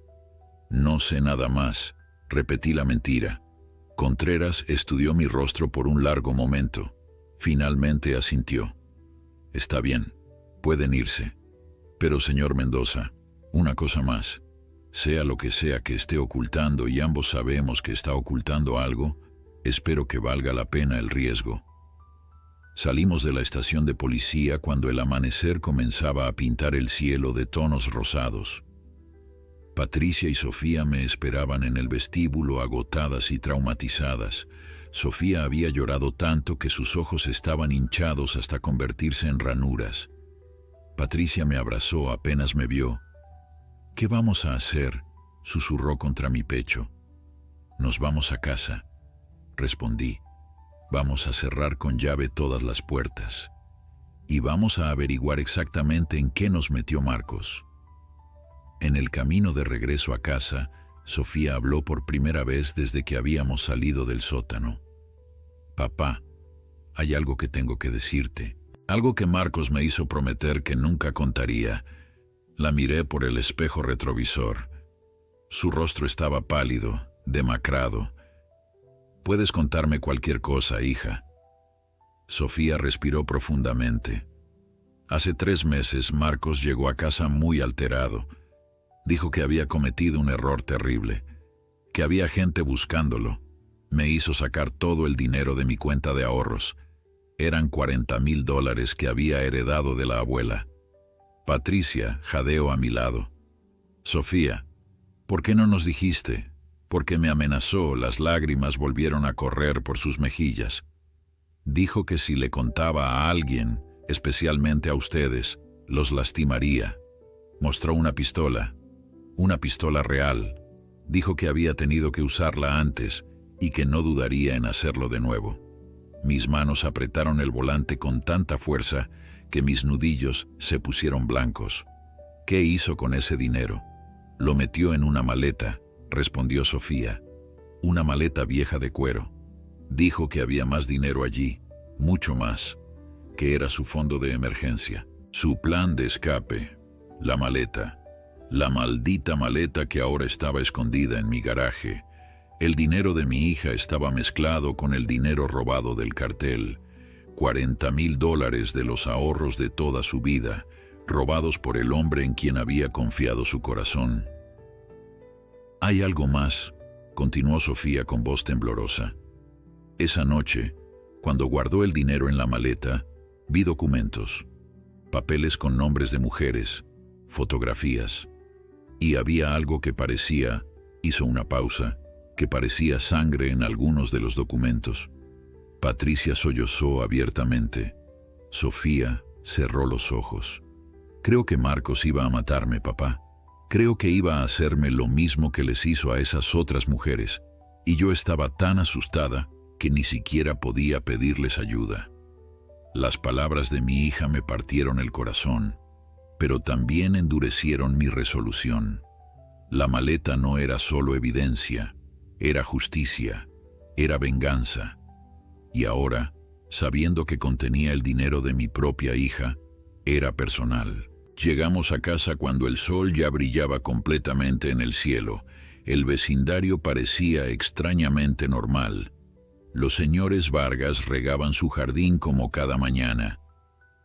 No sé nada más, repetí la mentira. Contreras estudió mi rostro por un largo momento. Finalmente asintió. Está bien, pueden irse. Pero, señor Mendoza, una cosa más. Sea lo que sea que esté ocultando y ambos sabemos que está ocultando algo, espero que valga la pena el riesgo. Salimos de la estación de policía cuando el amanecer comenzaba a pintar el cielo de tonos rosados. Patricia y Sofía me esperaban en el vestíbulo agotadas y traumatizadas. Sofía había llorado tanto que sus ojos estaban hinchados hasta convertirse en ranuras. Patricia me abrazó apenas me vio. «¿Qué vamos a hacer?», susurró contra mi pecho. «Nos vamos a casa», respondí. «Vamos a cerrar con llave todas las puertas. Y vamos a averiguar exactamente en qué nos metió Marcos». En el camino de regreso a casa, Sofía habló por primera vez desde que habíamos salido del sótano. «Papá, hay algo que tengo que decirte. Algo que Marcos me hizo prometer que nunca contaría». La miré por el espejo retrovisor. Su rostro estaba pálido, demacrado. «Puedes contarme cualquier cosa, hija». Sofía respiró profundamente. Hace 3 meses Marcos llegó a casa muy alterado. Dijo que había cometido un error terrible, que había gente buscándolo. Me hizo sacar todo el dinero de mi cuenta de ahorros. Eran $40,000 que había heredado de la abuela. Patricia jadeó a mi lado. «Sofía, ¿por qué no nos dijiste?» Porque me amenazó, las lágrimas volvieron a correr por sus mejillas. Dijo que si le contaba a alguien, especialmente a ustedes, los lastimaría. Mostró una pistola real. Dijo que había tenido que usarla antes y que no dudaría en hacerlo de nuevo. Mis manos apretaron el volante con tanta fuerza que mis nudillos se pusieron blancos. ¿Qué hizo con ese dinero? Lo metió en una maleta, respondió Sofía. Una maleta vieja de cuero. Dijo que había más dinero allí, mucho más, que era su fondo de emergencia. Su plan de escape, la maleta. La maldita maleta que ahora estaba escondida en mi garaje. El dinero de mi hija estaba mezclado con el dinero robado del cartel. $40,000 de los ahorros de toda su vida, robados por el hombre en quien había confiado su corazón. «Hay algo más», continuó Sofía con voz temblorosa. «Esa noche, cuando guardó el dinero en la maleta, vi documentos, papeles con nombres de mujeres, fotografías, y había algo que parecía», hizo una pausa, que parecía sangre en algunos de los documentos. Patricia sollozó abiertamente. Sofía cerró los ojos. Creo que Marcos iba a matarme, papá. Creo que iba a hacerme lo mismo que les hizo a esas otras mujeres, y yo estaba tan asustada que ni siquiera podía pedirles ayuda. Las palabras de mi hija me partieron el corazón, pero también endurecieron mi resolución. La maleta no era solo evidencia, era justicia, era venganza. Y ahora, sabiendo que contenía el dinero de mi propia hija, era personal. Llegamos a casa cuando el sol ya brillaba completamente en el cielo. El vecindario parecía extrañamente normal. Los señores Vargas regaban su jardín como cada mañana.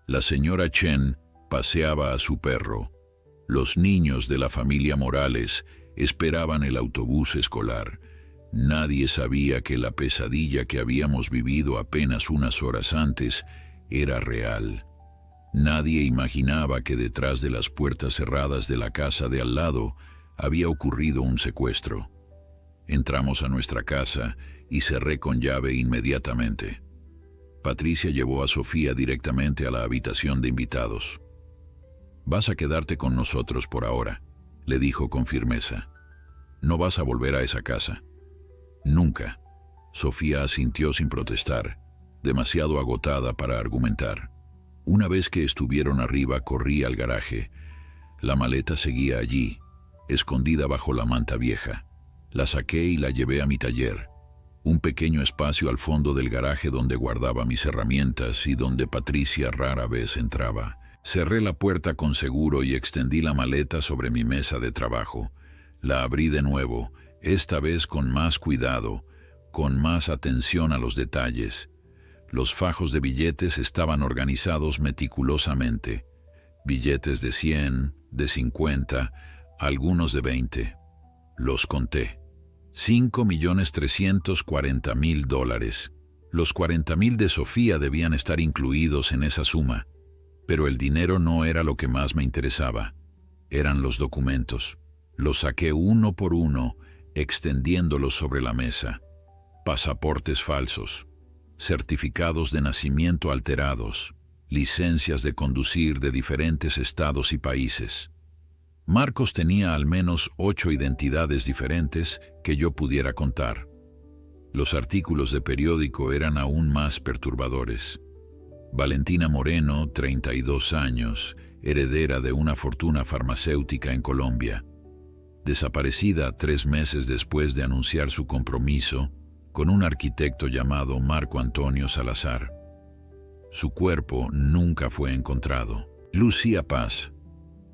La señora Chen paseaba a su perro. Los niños de la familia Morales esperaban el autobús escolar. Nadie sabía que la pesadilla que habíamos vivido apenas unas horas antes era real. Nadie imaginaba que detrás de las puertas cerradas de la casa de al lado había ocurrido un secuestro. Entramos a nuestra casa y cerré con llave inmediatamente. Patricia llevó a Sofía directamente a la habitación de invitados. «Vas a quedarte con nosotros por ahora», le dijo con firmeza. «No vas a volver a esa casa. Nunca». Sofía asintió sin protestar, demasiado agotada para argumentar. Una vez que estuvieron arriba, corrí al garaje. La maleta seguía allí, escondida bajo la manta vieja. La saqué y la llevé a mi taller, un pequeño espacio al fondo del garaje donde guardaba mis herramientas y donde Patricia rara vez entraba. Cerré la puerta con seguro y extendí la maleta sobre mi mesa de trabajo. La abrí de nuevo, esta vez con más cuidado, con más atención a los detalles. Los fajos de billetes estaban organizados meticulosamente. Billetes de 100, de 50, algunos de 20. Los conté. $5.340.000. Los 40.000 de Sofía debían estar incluidos en esa suma, pero el dinero no era lo que más me interesaba. Eran los documentos. Los saqué uno por uno, extendiéndolos sobre la mesa. Pasaportes falsos, certificados de nacimiento alterados, licencias de conducir de diferentes estados y países. Marcos tenía al menos 8 identidades diferentes que yo pudiera contar. Los artículos de periódico eran aún más perturbadores. Valentina Moreno, 32 años, heredera de una fortuna farmacéutica en Colombia. Desaparecida 3 meses después de anunciar su compromiso con un arquitecto llamado Marco Antonio Salazar. Su cuerpo nunca fue encontrado. Lucía Paz,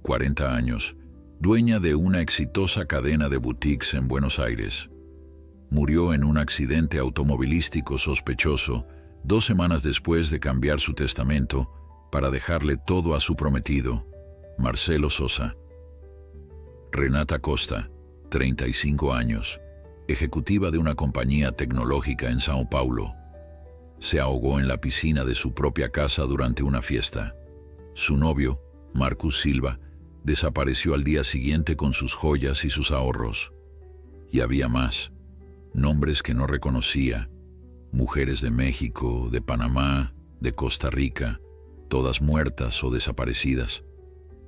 40 años, dueña de una exitosa cadena de boutiques en Buenos Aires. Murió en un accidente automovilístico sospechoso 2 semanas después de cambiar su testamento para dejarle todo a su prometido, Marcelo Sosa. Renata Costa, 35 años, ejecutiva de una compañía tecnológica en Sao Paulo. Se ahogó en la piscina de su propia casa durante una fiesta. Su novio, Marcus Silva, desapareció al día siguiente con sus joyas y sus ahorros. Y había más, nombres que no reconocía, mujeres de México, de Panamá, de Costa Rica, todas muertas o desaparecidas,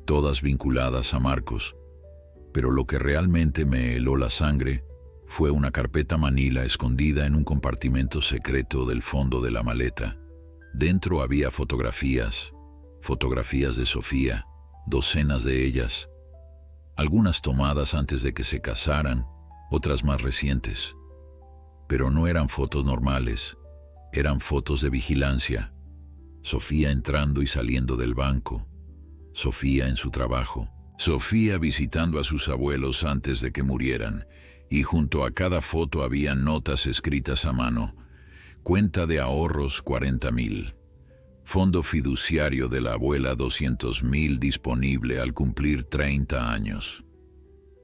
todas vinculadas a Marcos. Pero lo que realmente me heló la sangre fue una carpeta manila escondida en un compartimento secreto del fondo de la maleta. Dentro había fotografías de Sofía, docenas de ellas, algunas tomadas antes de que se casaran, otras más recientes. Pero no eran fotos normales, eran fotos de vigilancia. Sofía entrando y saliendo del banco, Sofía en su trabajo, Sofía visitando a sus abuelos antes de que murieran, y junto a cada foto había notas escritas a mano. Cuenta de ahorros 40.000. Fondo fiduciario de la abuela 200.000 disponible al cumplir 30 años.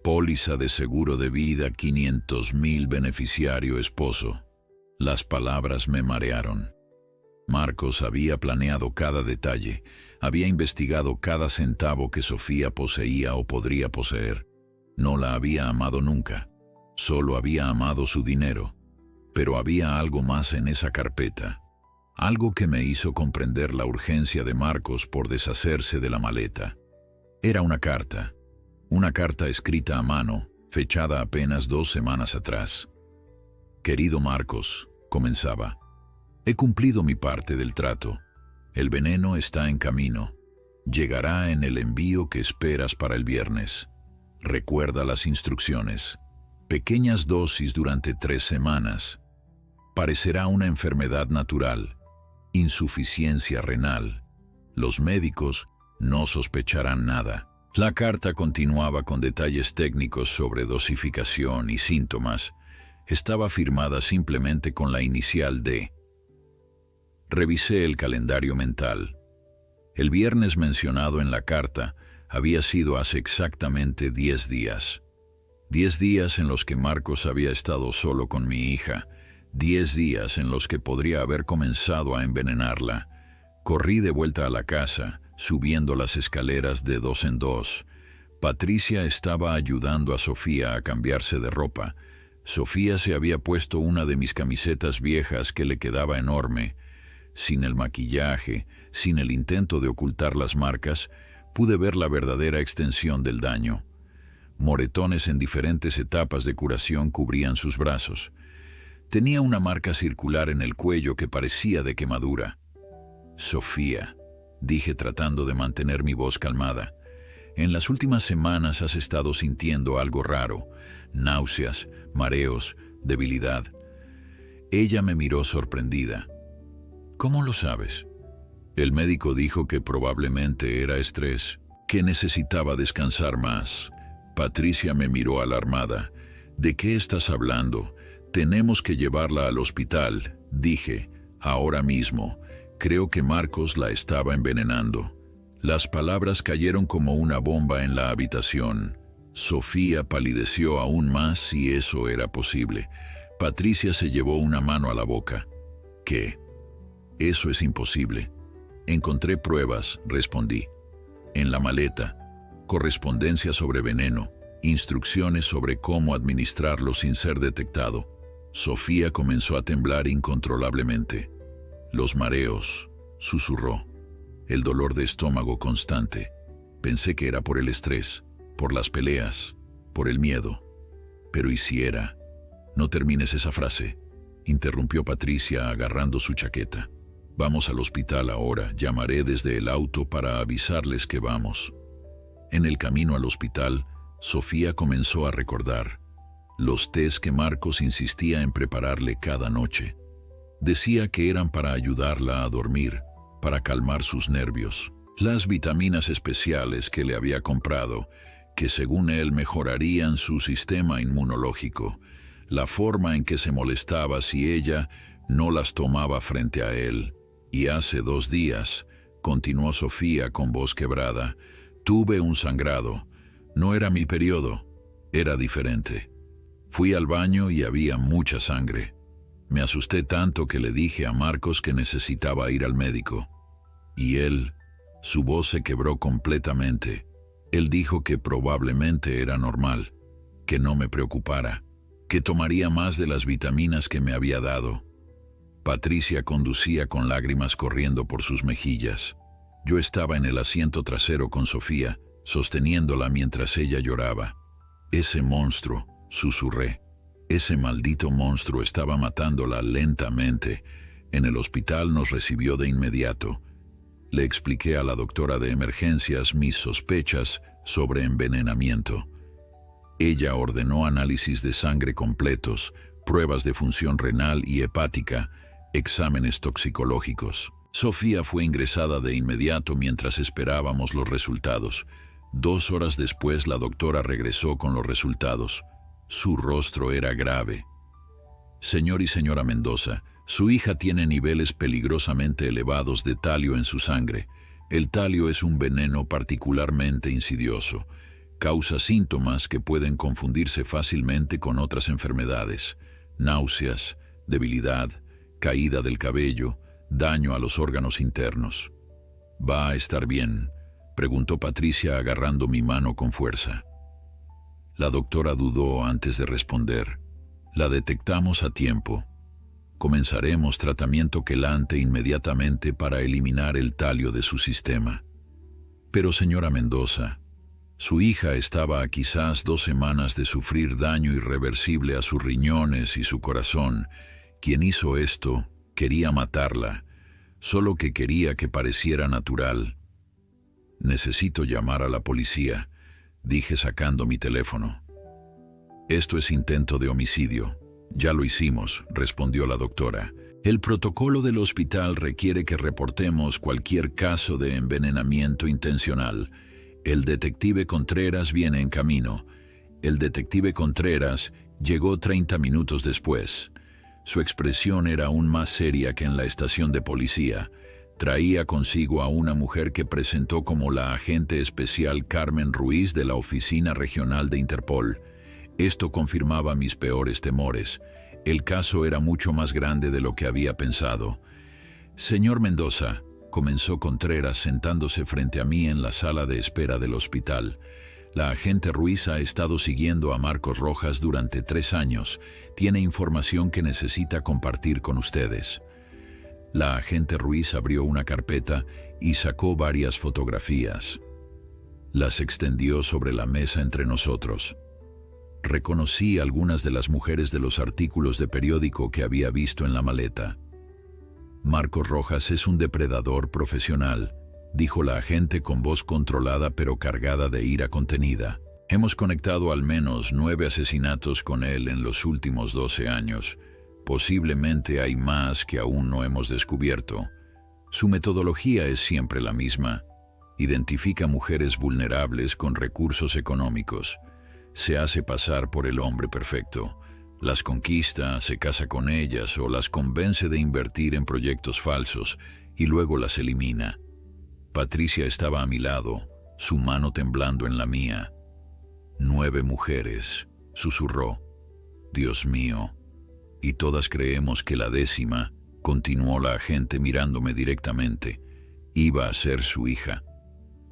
Póliza de seguro de vida 500.000 beneficiario esposo. Las palabras me marearon. Marcos había planeado cada detalle, había investigado cada centavo que Sofía poseía o podría poseer. No la había amado nunca. Solo había amado su dinero. Pero había algo más en esa carpeta. Algo que me hizo comprender la urgencia de Marcos por deshacerse de la maleta. Era una carta escrita a mano, fechada apenas 2 semanas atrás. «Querido Marcos», comenzaba, «he cumplido mi parte del trato. El veneno está en camino. Llegará en el envío que esperas para el viernes. Recuerda las instrucciones. Pequeñas dosis durante 3 semanas. Parecerá una enfermedad natural, insuficiencia renal. Los médicos no sospecharán nada». La carta continuaba con detalles técnicos sobre dosificación y síntomas. Estaba firmada simplemente con la inicial D. Revisé el calendario mental. El viernes mencionado en la carta había sido hace exactamente 10 días. 10 días en los que Marcos había estado solo con mi hija. 10 días en los que podría haber comenzado a envenenarla. Corrí de vuelta a la casa, subiendo las escaleras de 2 en 2. Patricia estaba ayudando a Sofía a cambiarse de ropa. Sofía se había puesto una de mis camisetas viejas que le quedaba enorme. Sin el maquillaje, sin el intento de ocultar las marcas, pude ver la verdadera extensión del daño. Moretones en diferentes etapas de curación cubrían sus brazos. Tenía una marca circular en el cuello que parecía de quemadura. «Sofía», dije tratando de mantener mi voz calmada, «en las últimas semanas has estado sintiendo algo raro, náuseas, mareos, debilidad». Ella me miró sorprendida. «¿Cómo lo sabes?» «El médico dijo que probablemente era estrés, que necesitaba descansar más». Patricia me miró alarmada. «¿De qué estás hablando? Tenemos que llevarla al hospital», dije, «ahora mismo. Creo que Marcos la estaba envenenando». Las palabras cayeron como una bomba en la habitación. Sofía palideció aún más si eso era posible. Patricia se llevó una mano a la boca. «¿Qué? Eso es imposible». «Encontré pruebas», respondí. «En la maleta. Correspondencia sobre veneno. Instrucciones sobre cómo administrarlo sin ser detectado». Sofía comenzó a temblar incontrolablemente. «Los mareos», susurró. «El dolor de estómago constante. Pensé que era por el estrés, por las peleas, por el miedo. Pero ¿y si era?» «No termines esa frase», interrumpió Patricia agarrando su chaqueta. «Vamos al hospital ahora. Llamaré desde el auto para avisarles que vamos». En el camino al hospital, Sofía comenzó a recordar los tés que Marcos insistía en prepararle cada noche. Decía que eran para ayudarla a dormir, para calmar sus nervios. Las vitaminas especiales que le había comprado, que según él mejorarían su sistema inmunológico. La forma en que se molestaba si ella no las tomaba frente a él. «Y hace 2 días», continuó Sofía con voz quebrada, «tuve un sangrado. No era mi periodo, era diferente. Fui al baño y había mucha sangre. Me asusté tanto que le dije a Marcos que necesitaba ir al médico. Y él, su voz se quebró completamente. Él dijo que probablemente era normal, que no me preocupara, que tomaría más de las vitaminas que me había dado». Patricia conducía con lágrimas corriendo por sus mejillas. Yo estaba en el asiento trasero con Sofía, sosteniéndola mientras ella lloraba. «Ese monstruo», susurré. «Ese maldito monstruo estaba matándola lentamente. En el hospital nos recibió de inmediato». Le expliqué a la doctora de emergencias mis sospechas sobre envenenamiento. Ella ordenó análisis de sangre completos, pruebas de función renal y hepática, exámenes toxicológicos. Sofía fue ingresada de inmediato mientras esperábamos los resultados. 2 horas después la doctora regresó con los resultados. Su rostro era grave. «Señor y señora Mendoza, su hija tiene niveles peligrosamente elevados de talio en su sangre. El talio es un veneno particularmente insidioso. Causa síntomas que pueden confundirse fácilmente con otras enfermedades. Náuseas, debilidad, caída del cabello, daño a los órganos internos». «¿Va a estar bien?», preguntó Patricia agarrando mi mano con fuerza. La doctora dudó antes de responder. La detectamos a tiempo. Comenzaremos tratamiento quelante inmediatamente para eliminar el talio de su sistema. Pero, señora Mendoza, su hija estaba a quizás 2 semanas de sufrir daño irreversible a sus riñones y su corazón. Quien hizo esto quería matarla, solo que quería que pareciera natural. Necesito llamar a la policía, dije sacando mi teléfono. Esto es intento de homicidio. Ya lo hicimos, respondió la doctora. El protocolo del hospital requiere que reportemos cualquier caso de envenenamiento intencional. El detective Contreras viene en camino. El detective Contreras llegó 30 minutos después. Su expresión era aún más seria que en la estación de policía. Traía consigo a una mujer que presentó como la agente especial Carmen Ruiz de la Oficina Regional de Interpol. Esto confirmaba mis peores temores. El caso era mucho más grande de lo que había pensado. Señor Mendoza, comenzó Contreras sentándose frente a mí en la sala de espera del hospital. La agente Ruiz ha estado siguiendo a Marcos Rojas durante 3 años. Tiene información que necesita compartir con ustedes. La agente Ruiz abrió una carpeta y sacó varias fotografías. Las extendió sobre la mesa entre nosotros. Reconocí algunas de las mujeres de los artículos de periódico que había visto en la maleta. Marcos Rojas es un depredador profesional, dijo la agente con voz controlada pero cargada de ira contenida. Hemos conectado al menos 9 asesinatos con él en los últimos 12 años. Posiblemente hay más que aún no hemos descubierto. Su metodología es siempre la misma. Identifica mujeres vulnerables con recursos económicos. Se hace pasar por el hombre perfecto. Las conquista, se casa con ellas o las convence de invertir en proyectos falsos y luego las elimina. Patricia estaba a mi lado, su mano temblando en la mía. 9 mujeres, susurró. Dios mío. Y todas creemos que la 10ª, continuó la agente mirándome directamente, iba a ser su hija.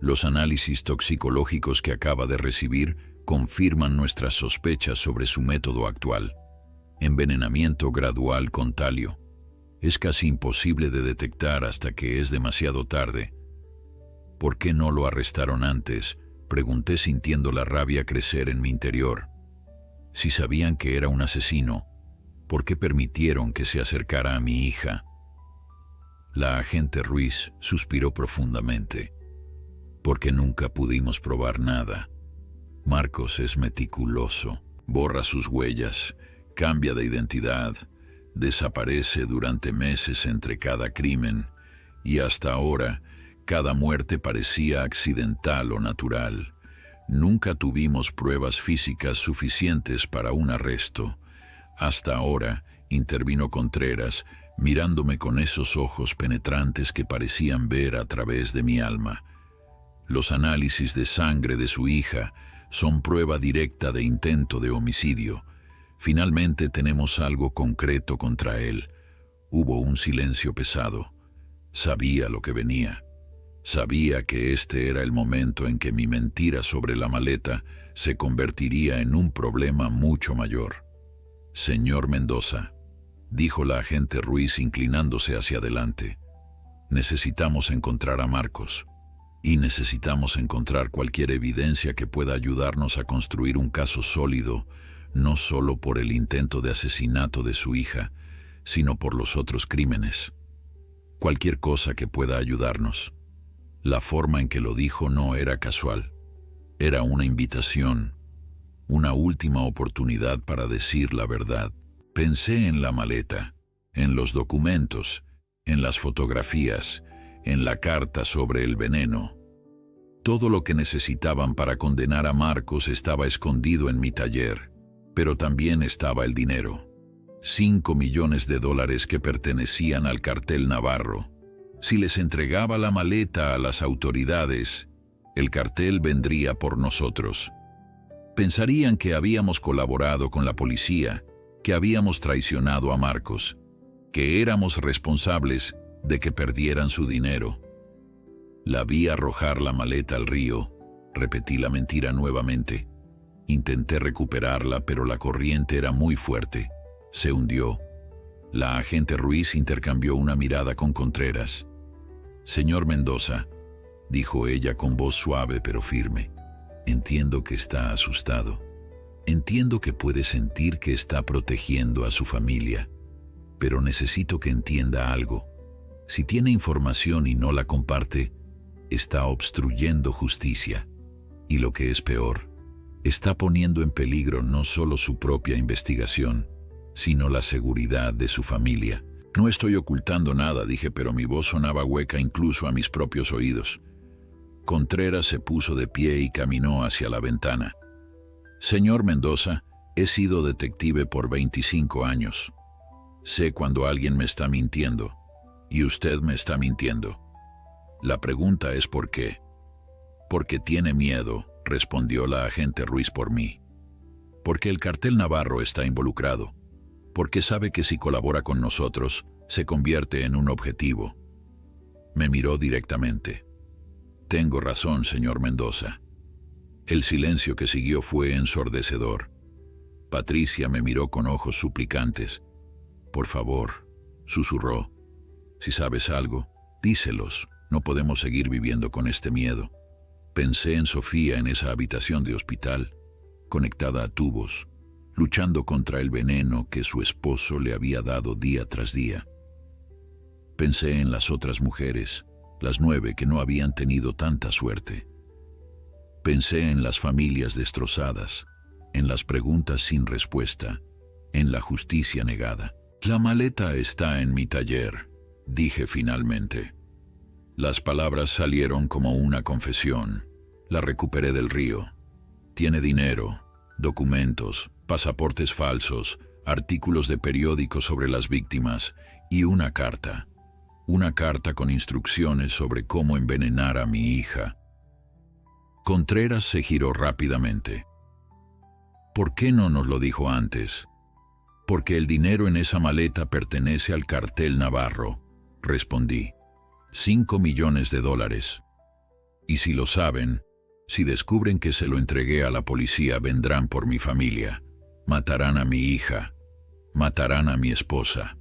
Los análisis toxicológicos que acaba de recibir confirman nuestras sospechas sobre su método actual. Envenenamiento gradual con talio. Es casi imposible de detectar hasta que es demasiado tarde. ¿Por qué no lo arrestaron antes?, pregunté sintiendo la rabia crecer en mi interior. Si sabían que era un asesino, ¿por qué permitieron que se acercara a mi hija? La agente Ruiz suspiró profundamente. Porque nunca pudimos probar nada. Marcos es meticuloso, borra sus huellas, cambia de identidad, desaparece durante meses entre cada crimen y hasta ahora cada muerte parecía accidental o natural. Nunca tuvimos pruebas físicas suficientes para un arresto. Hasta ahora, intervino Contreras, mirándome con esos ojos penetrantes que parecían ver a través de mi alma. Los análisis de sangre de su hija son prueba directa de intento de homicidio. Finalmente tenemos algo concreto contra él. Hubo un silencio pesado. Sabía lo que venía. Sabía que este era el momento en que mi mentira sobre la maleta se convertiría en un problema mucho mayor. Señor Mendoza, dijo la agente Ruiz inclinándose hacia adelante, necesitamos encontrar a Marcos. Y necesitamos encontrar cualquier evidencia que pueda ayudarnos a construir un caso sólido, no solo por el intento de asesinato de su hija, sino por los otros crímenes. Cualquier cosa que pueda ayudarnos. La forma en que lo dijo no era casual. Era una invitación, una última oportunidad para decir la verdad. Pensé en la maleta, en los documentos, en las fotografías, en la carta sobre el veneno. Todo lo que necesitaban para condenar a Marcos estaba escondido en mi taller, pero también estaba el dinero. $5 millones que pertenecían al cartel navarro. Si les entregaba la maleta a las autoridades, el cartel vendría por nosotros. Pensarían que habíamos colaborado con la policía, que habíamos traicionado a Marcos, que éramos responsables de que perdieran su dinero. La vi arrojar la maleta al río, repetí la mentira nuevamente, Intenté recuperarla, pero la corriente era muy fuerte. Se hundió. La agente Ruiz intercambió una mirada con Contreras. «Señor Mendoza», dijo ella con voz suave pero firme, «entiendo que está asustado. Entiendo que puede sentir que está protegiendo a su familia, pero necesito que entienda algo. Si tiene información y no la comparte, está obstruyendo justicia. Y lo que es peor, está poniendo en peligro no solo su propia investigación, sino la seguridad de su familia». «No estoy ocultando nada», dije, pero mi voz sonaba hueca incluso a mis propios oídos. Contreras se puso de pie y caminó hacia la ventana. «Señor Mendoza, he sido detective por 25 años. Sé cuando alguien me está mintiendo, y usted me está mintiendo. La pregunta es ¿por qué?». «Porque tiene miedo», respondió la agente Ruiz por mí. «Porque el cartel Navarro está involucrado. Porque sabe que si colabora con nosotros, se convierte en un objetivo». Me miró directamente. «Tengo razón, señor Mendoza». El silencio que siguió fue ensordecedor. Patricia me miró con ojos suplicantes. «Por favor», susurró, «si sabes algo, díselos. No podemos seguir viviendo con este miedo». Pensé en Sofía en esa habitación de hospital, conectada a tubos, luchando contra el veneno que su esposo le había dado día tras día. Pensé en las otras mujeres, las 9 que no habían tenido tanta suerte. Pensé en las familias destrozadas, en las preguntas sin respuesta, en la justicia negada. «La maleta está en mi taller», dije finalmente. Las palabras salieron como una confesión. La recuperé del río. Tiene dinero, documentos, pasaportes falsos, artículos de periódicos sobre las víctimas y una carta. Una carta con instrucciones sobre cómo envenenar a mi hija. Contreras se giró rápidamente. «¿Por qué no nos lo dijo antes?» «Porque el dinero en esa maleta pertenece al cartel Navarro», respondí. $5 millones. Y si lo saben, si descubren que se lo entregué a la policía, vendrán por mi familia. Matarán a mi hija. Matarán a mi esposa.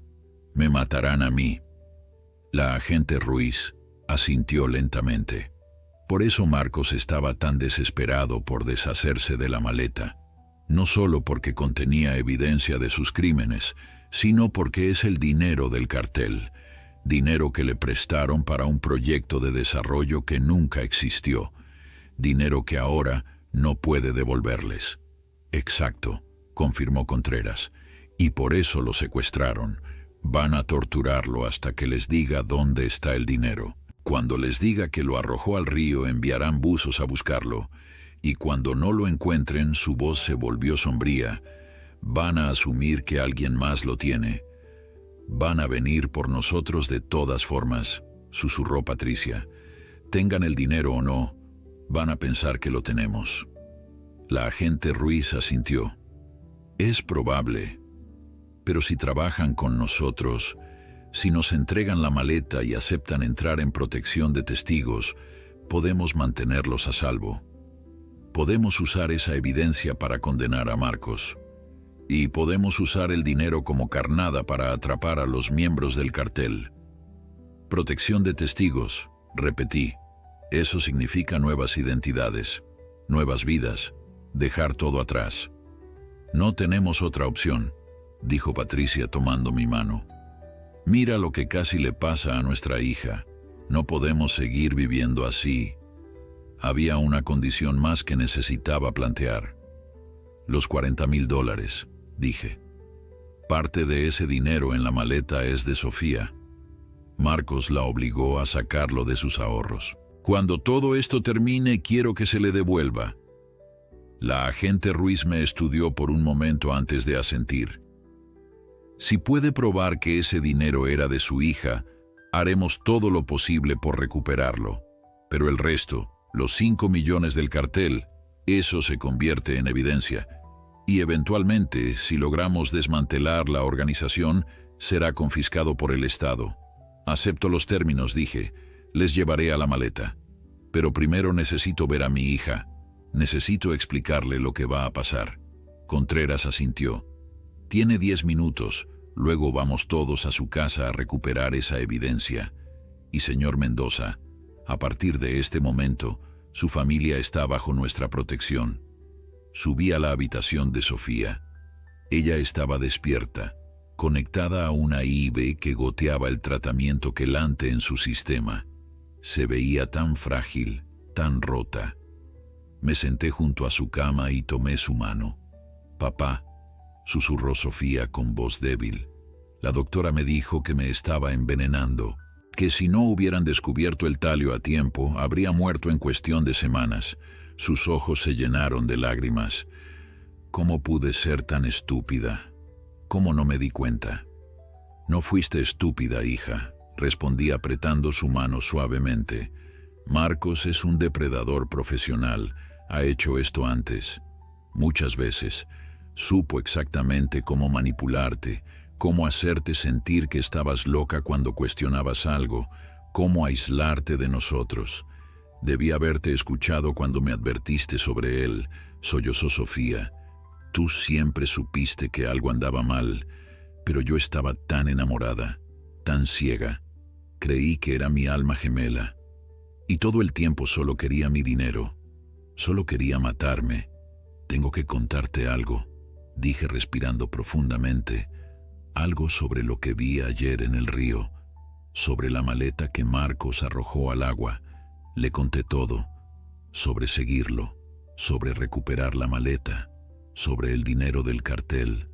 Me matarán a mí». La agente Ruiz asintió lentamente. Por eso Marcos estaba tan desesperado por deshacerse de la maleta. No solo porque contenía evidencia de sus crímenes, sino porque es el dinero del cartel. Dinero que le prestaron para un proyecto de desarrollo que nunca existió. Dinero que ahora no puede devolverles. «Exacto», confirmó Contreras. «Y por eso lo secuestraron. Van a torturarlo hasta que les diga dónde está el dinero. Cuando les diga que lo arrojó al río, enviarán buzos a buscarlo. Y cuando no lo encuentren», su voz se volvió sombría, «van a asumir que alguien más lo tiene. Van a venir por nosotros de todas formas», susurró Patricia. «Tengan el dinero o no, van a pensar que lo tenemos». La agente Ruiz asintió. «Es probable. Pero si trabajan con nosotros, si nos entregan la maleta y aceptan entrar en protección de testigos, podemos mantenerlos a salvo. Podemos usar esa evidencia para condenar a Marcos. Y podemos usar el dinero como carnada para atrapar a los miembros del cartel». «Protección de testigos», repetí. «Eso significa nuevas identidades, nuevas vidas, dejar todo atrás». «No tenemos otra opción», dijo Patricia tomando mi mano. «Mira lo que casi le pasa a nuestra hija. No podemos seguir viviendo así». Había una condición más que necesitaba plantear. «Los $40,000, dije. «Parte de ese dinero en la maleta es de Sofía. Marcos la obligó a sacarlo de sus ahorros. Cuando todo esto termine, quiero que se le devuelva». La agente Ruiz me estudió por un momento antes de asentir. «Si puede probar que ese dinero era de su hija, haremos todo lo posible por recuperarlo. Pero el resto, los 5 millones del cartel, eso se convierte en evidencia. Y eventualmente, si logramos desmantelar la organización, será confiscado por el Estado. Acepto los términos», dije. «Les llevaré a la maleta. Pero primero necesito ver a mi hija. Necesito explicarle lo que va a pasar. Contreras asintió. Tiene 10 minutos, luego vamos todos a su casa a recuperar esa evidencia. Y señor Mendoza, a partir de este momento, su familia está bajo nuestra protección. Subí a la habitación de Sofía. Ella estaba despierta, conectada a una IV que goteaba el tratamiento quelante en su sistema. Se veía tan frágil, tan rota. Me senté junto a su cama y tomé su mano. «Papá», susurró Sofía con voz débil. «La doctora me dijo que me estaba envenenando, que si no hubieran descubierto el talio a tiempo, habría muerto en cuestión de semanas». Sus ojos se llenaron de lágrimas. «¿Cómo pude ser tan estúpida? ¿Cómo no me di cuenta?» «No fuiste estúpida, hija», respondí apretando su mano suavemente. «Marcos es un depredador profesional. Ha hecho esto antes. Muchas veces. Supo exactamente cómo manipularte, cómo hacerte sentir que estabas loca cuando cuestionabas algo, cómo aislarte de nosotros. Debí haberte escuchado cuando me advertiste sobre él», sollozó Sofía. «Tú siempre supiste que algo andaba mal, pero yo estaba tan enamorada, tan ciega. Creí que era mi alma gemela. Y todo el tiempo solo quería mi dinero. Solo quería matarme. Tengo que contarte algo», dije respirando profundamente. «Algo sobre lo que vi ayer en el río, sobre la maleta que Marcos arrojó al agua. Le conté todo, sobre seguirlo, sobre recuperar la maleta, sobre el dinero del cartel,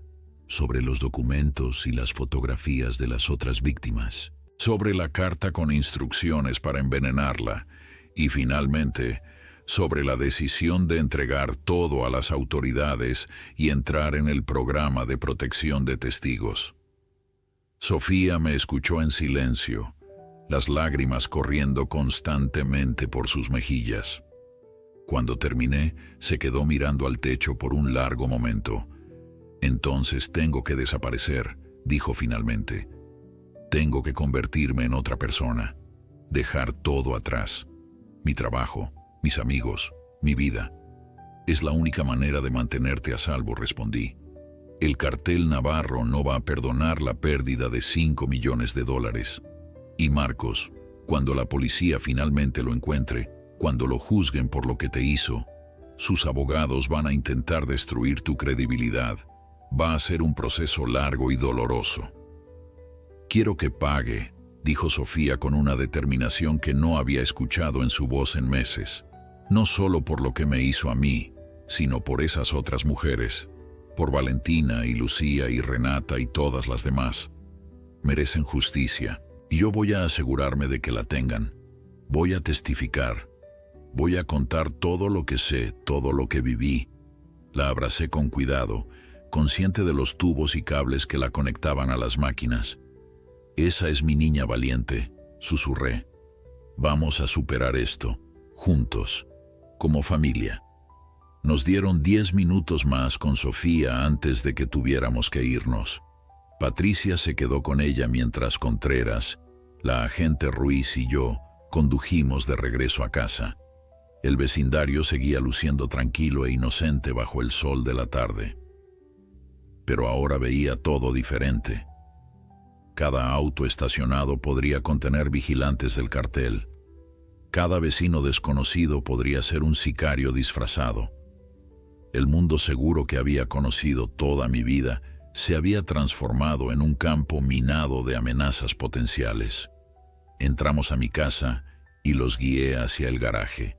sobre los documentos y las fotografías de las otras víctimas, sobre la carta con instrucciones para envenenarla y finalmente sobre la decisión de entregar todo a las autoridades y entrar en el programa de protección de testigos». Sofía me escuchó en silencio, las lágrimas corriendo constantemente por sus mejillas. Cuando terminé, se quedó mirando al techo por un largo momento. «Entonces tengo que desaparecer», dijo finalmente. «Tengo que convertirme en otra persona, dejar todo atrás. Mi trabajo, mis amigos, mi vida. Es la única manera de mantenerte a salvo», respondí. «El cartel navarro no va a perdonar la pérdida de $5 millones. Y Marcos, cuando la policía finalmente lo encuentre, cuando lo juzguen por lo que te hizo, sus abogados van a intentar destruir tu credibilidad. Va a ser un proceso largo y doloroso». «Quiero que pague», dijo Sofía con una determinación que no había escuchado en su voz en meses. «No solo por lo que me hizo a mí, sino por esas otras mujeres, por Valentina y Lucía y Renata y todas las demás. Merecen justicia. Y yo voy a asegurarme de que la tengan. Voy a testificar. Voy a contar todo lo que sé, todo lo que viví». La abracé con cuidado, consciente de los tubos y cables que la conectaban a las máquinas. «Esa es mi niña valiente», susurré. «Vamos a superar esto, juntos, como familia». Nos dieron 10 minutos más con Sofía antes de que tuviéramos que irnos. Patricia se quedó con ella mientras Contreras, la agente Ruiz y yo condujimos de regreso a casa. El vecindario seguía luciendo tranquilo e inocente bajo el sol de la tarde. Pero ahora veía todo diferente. Cada auto estacionado podría contener vigilantes del cartel. Cada vecino desconocido podría ser un sicario disfrazado. El mundo seguro que había conocido toda mi vida se había transformado en un campo minado de amenazas potenciales. Entramos a mi casa y los guié hacia el garaje.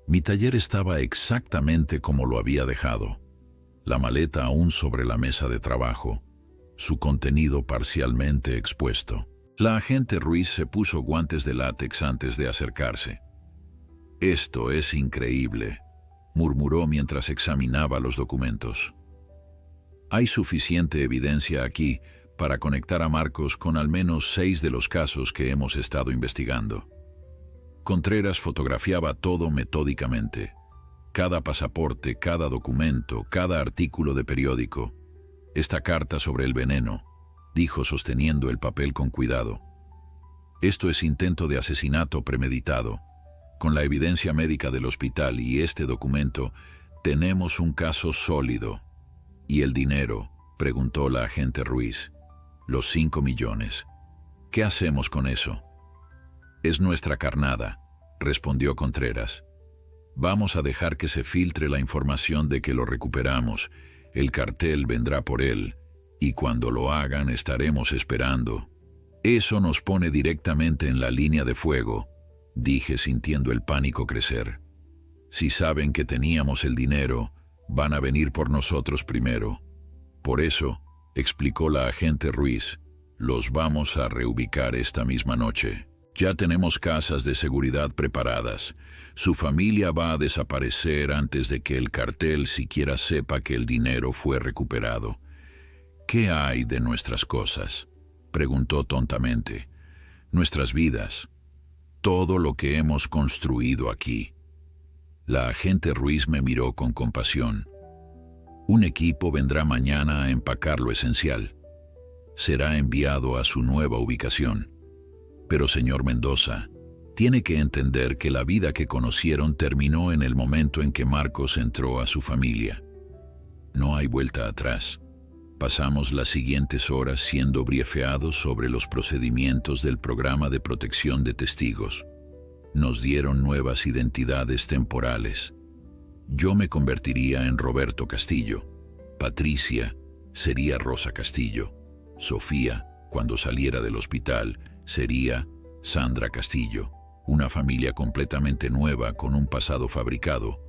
Mi taller estaba exactamente como lo había dejado. La maleta aún sobre la mesa de trabajo, su contenido parcialmente expuesto. La agente Ruiz se puso guantes de látex antes de acercarse. «Esto es increíble», murmuró mientras examinaba los documentos. «Hay suficiente evidencia aquí para conectar a Marcos con al menos 6 de los casos que hemos estado investigando». Contreras fotografiaba todo metódicamente. Cada pasaporte, cada documento, cada artículo de periódico. «Esta carta sobre el veneno», dijo sosteniendo el papel con cuidado. «Esto es intento de asesinato premeditado. Con la evidencia médica del hospital y este documento, tenemos un caso sólido. ¿Y el dinero?, preguntó la agente Ruiz. Los 5 millones. ¿Qué hacemos con eso? Es nuestra carnada, respondió Contreras. Vamos a dejar que se filtre la información de que lo recuperamos. El cartel vendrá por él, y cuando lo hagan estaremos esperando. Eso nos pone directamente en la línea de fuego, dije sintiendo el pánico crecer. Si saben que teníamos el dinero, van a venir por nosotros primero. Por eso, explicó la agente Ruiz, los vamos a reubicar esta misma noche. Ya tenemos casas de seguridad preparadas. Su familia va a desaparecer antes de que el cartel siquiera sepa que el dinero fue recuperado. ¿Qué hay de nuestras cosas?, preguntó tontamente. Nuestras vidas. Todo lo que hemos construido aquí. La agente Ruiz me miró con compasión. Un equipo vendrá mañana a empacar lo esencial. Será enviado a su nueva ubicación. Pero, señor Mendoza, tiene que entender que la vida que conocieron terminó en el momento en que Marcos entró a su familia. No hay vuelta atrás. Pasamos las siguientes horas siendo briefeados sobre los procedimientos del programa de protección de testigos. Nos dieron nuevas identidades temporales. Yo me convertiría en Roberto Castillo. Patricia sería Rosa Castillo. Sofía, cuando saliera del hospital, sería Sandra Castillo. Una familia completamente nueva con un pasado fabricado.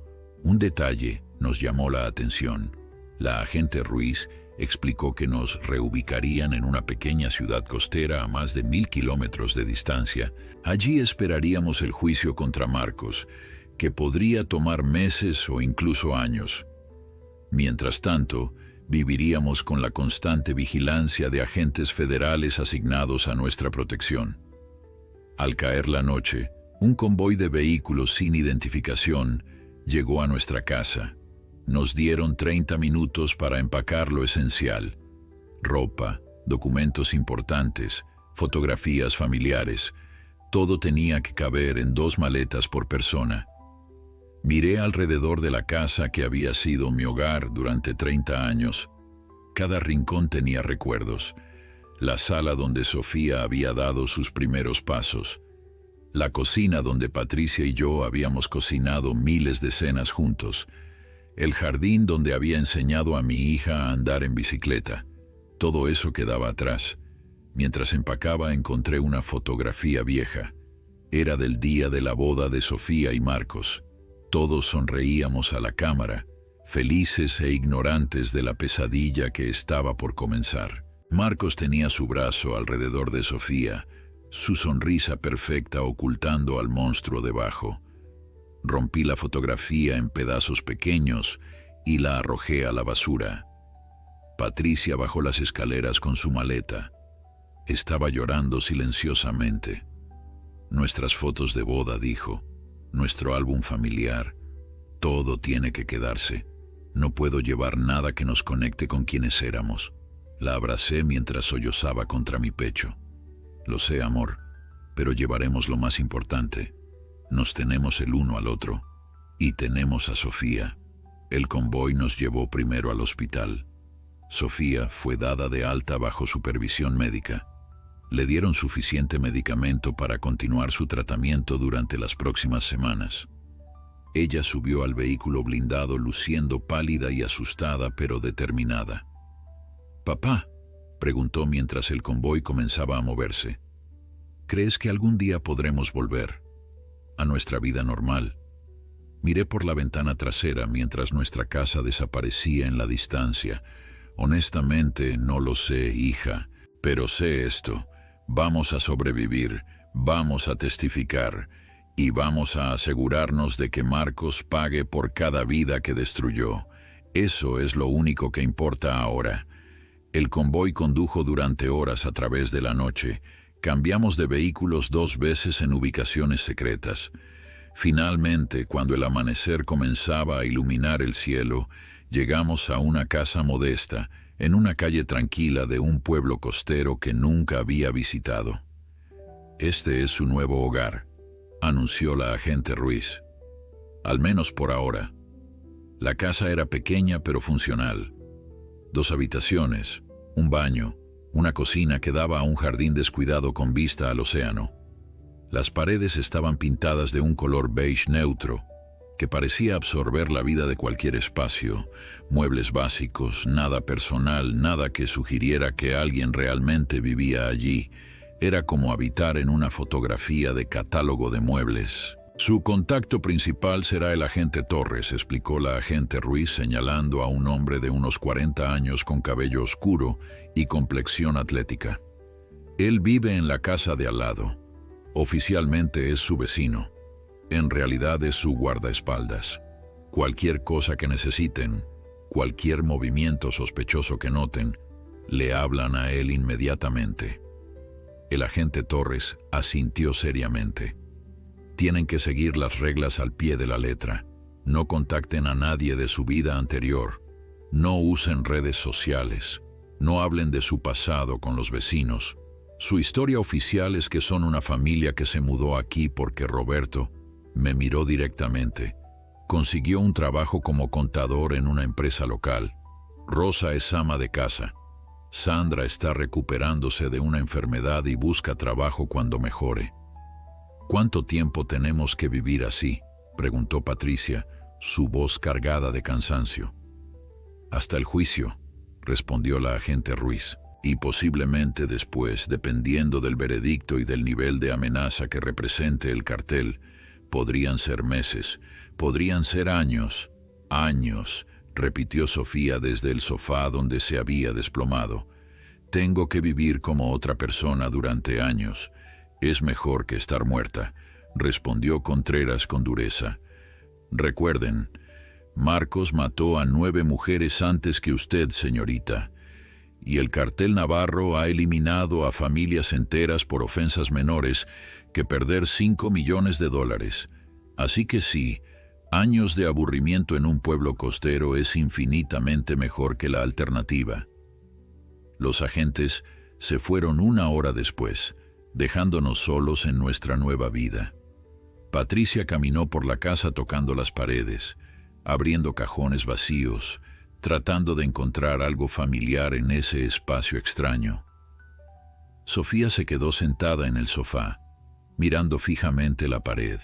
Un detalle nos llamó la atención. La agente Ruiz explicó que nos reubicarían en una pequeña ciudad costera a más de 1000 kilómetros de distancia. Allí esperaríamos el juicio contra Marcos, que podría tomar meses o incluso años. Mientras tanto, viviríamos con la constante vigilancia de agentes federales asignados a nuestra protección. Al caer la noche, un convoy de vehículos sin identificación llegó a nuestra casa. Nos dieron 30 minutos para empacar lo esencial: ropa, documentos importantes, fotografías familiares. Todo tenía que caber en 2 maletas por persona. Miré alrededor de la casa que había sido mi hogar durante 30 años. Cada rincón tenía recuerdos. La sala donde Sofía había dado sus primeros pasos. La cocina donde Patricia y yo habíamos cocinado miles de cenas juntos. El jardín donde había enseñado a mi hija a andar en bicicleta. Todo eso quedaba atrás. Mientras empacaba encontré una fotografía vieja. Era del día de la boda de Sofía y Marcos. Todos sonreíamos a la cámara, felices e ignorantes de la pesadilla que estaba por comenzar. Marcos tenía su brazo alrededor de Sofía, su sonrisa perfecta ocultando al monstruo debajo. Rompí la fotografía en pedazos pequeños y la arrojé a la basura. Patricia bajó las escaleras con su maleta. Estaba llorando silenciosamente. Nuestras fotos de boda, dijo. Nuestro álbum familiar. Todo tiene que quedarse. No puedo llevar nada que nos conecte con quienes éramos. La abracé mientras sollozaba contra mi pecho. Lo sé, amor, pero llevaremos lo más importante. Nos tenemos el uno al otro. Y tenemos a Sofía. El convoy nos llevó primero al hospital. Sofía fue dada de alta bajo supervisión médica. Le dieron suficiente medicamento para continuar su tratamiento durante las próximas semanas. Ella subió al vehículo blindado luciendo pálida y asustada, pero determinada. «Papá», preguntó mientras el convoy comenzaba a moverse, «¿crees que algún día podremos volver a nuestra vida normal?» Miré por la ventana trasera mientras nuestra casa desaparecía en la distancia. «Honestamente, no lo sé, hija, pero sé esto. Vamos a sobrevivir, vamos a testificar y vamos a asegurarnos de que Marcos pague por cada vida que destruyó. Eso es lo único que importa ahora». El convoy condujo durante horas a través de la noche. Cambiamos de vehículos 2 veces en ubicaciones secretas. Finalmente, cuando el amanecer comenzaba a iluminar el cielo, llegamos a una casa modesta, en una calle tranquila de un pueblo costero que nunca había visitado. «Este es su nuevo hogar», anunció la agente Ruiz. Al menos por ahora. La casa era pequeña pero funcional. 2 habitaciones, un baño, una cocina que daba a un jardín descuidado con vista al océano. Las paredes estaban pintadas de un color beige neutro, que parecía absorber la vida de cualquier espacio. Muebles básicos, nada personal, nada que sugiriera que alguien realmente vivía allí. Era como habitar en una fotografía de catálogo de muebles. Su contacto principal será el agente Torres, explicó la agente Ruiz, señalando a un hombre de unos 40 años con cabello oscuro y complexión atlética. Él vive en la casa de al lado. Oficialmente es su vecino. En realidad es su guardaespaldas. Cualquier cosa que necesiten, cualquier movimiento sospechoso que noten, le hablan a él inmediatamente. El agente Torres asintió seriamente. Tienen que seguir las reglas al pie de la letra. No contacten a nadie de su vida anterior. No usen redes sociales. No hablen de su pasado con los vecinos. Su historia oficial es que son una familia que se mudó aquí porque Roberto me miró directamente. Consiguió un trabajo como contador en una empresa local. Rosa es ama de casa. Sandra está recuperándose de una enfermedad y busca trabajo cuando mejore. ¿Cuánto tiempo tenemos que vivir así?, preguntó Patricia, su voz cargada de cansancio. Hasta el juicio, respondió la agente Ruiz, y posiblemente después, dependiendo del veredicto y del nivel de amenaza que represente el cartel. Podrían ser meses, podrían ser años. Años, repitió Sofía desde el sofá donde se había desplomado. Tengo que vivir como otra persona durante años. Es mejor que estar muerta, respondió Contreras con dureza. Recuerden, Marcos mató a 9 mujeres antes que usted, señorita, y el cartel Navarro ha eliminado a familias enteras por ofensas menores que perder $5 millones. Así que sí, años de aburrimiento en un pueblo costero es infinitamente mejor que la alternativa. Los agentes se fueron 1 hora después, dejándonos solos en nuestra nueva vida. Patricia caminó por la casa tocando las paredes, abriendo cajones vacíos, tratando de encontrar algo familiar en ese espacio extraño. Sofía se quedó sentada en el sofá, mirando fijamente la pared,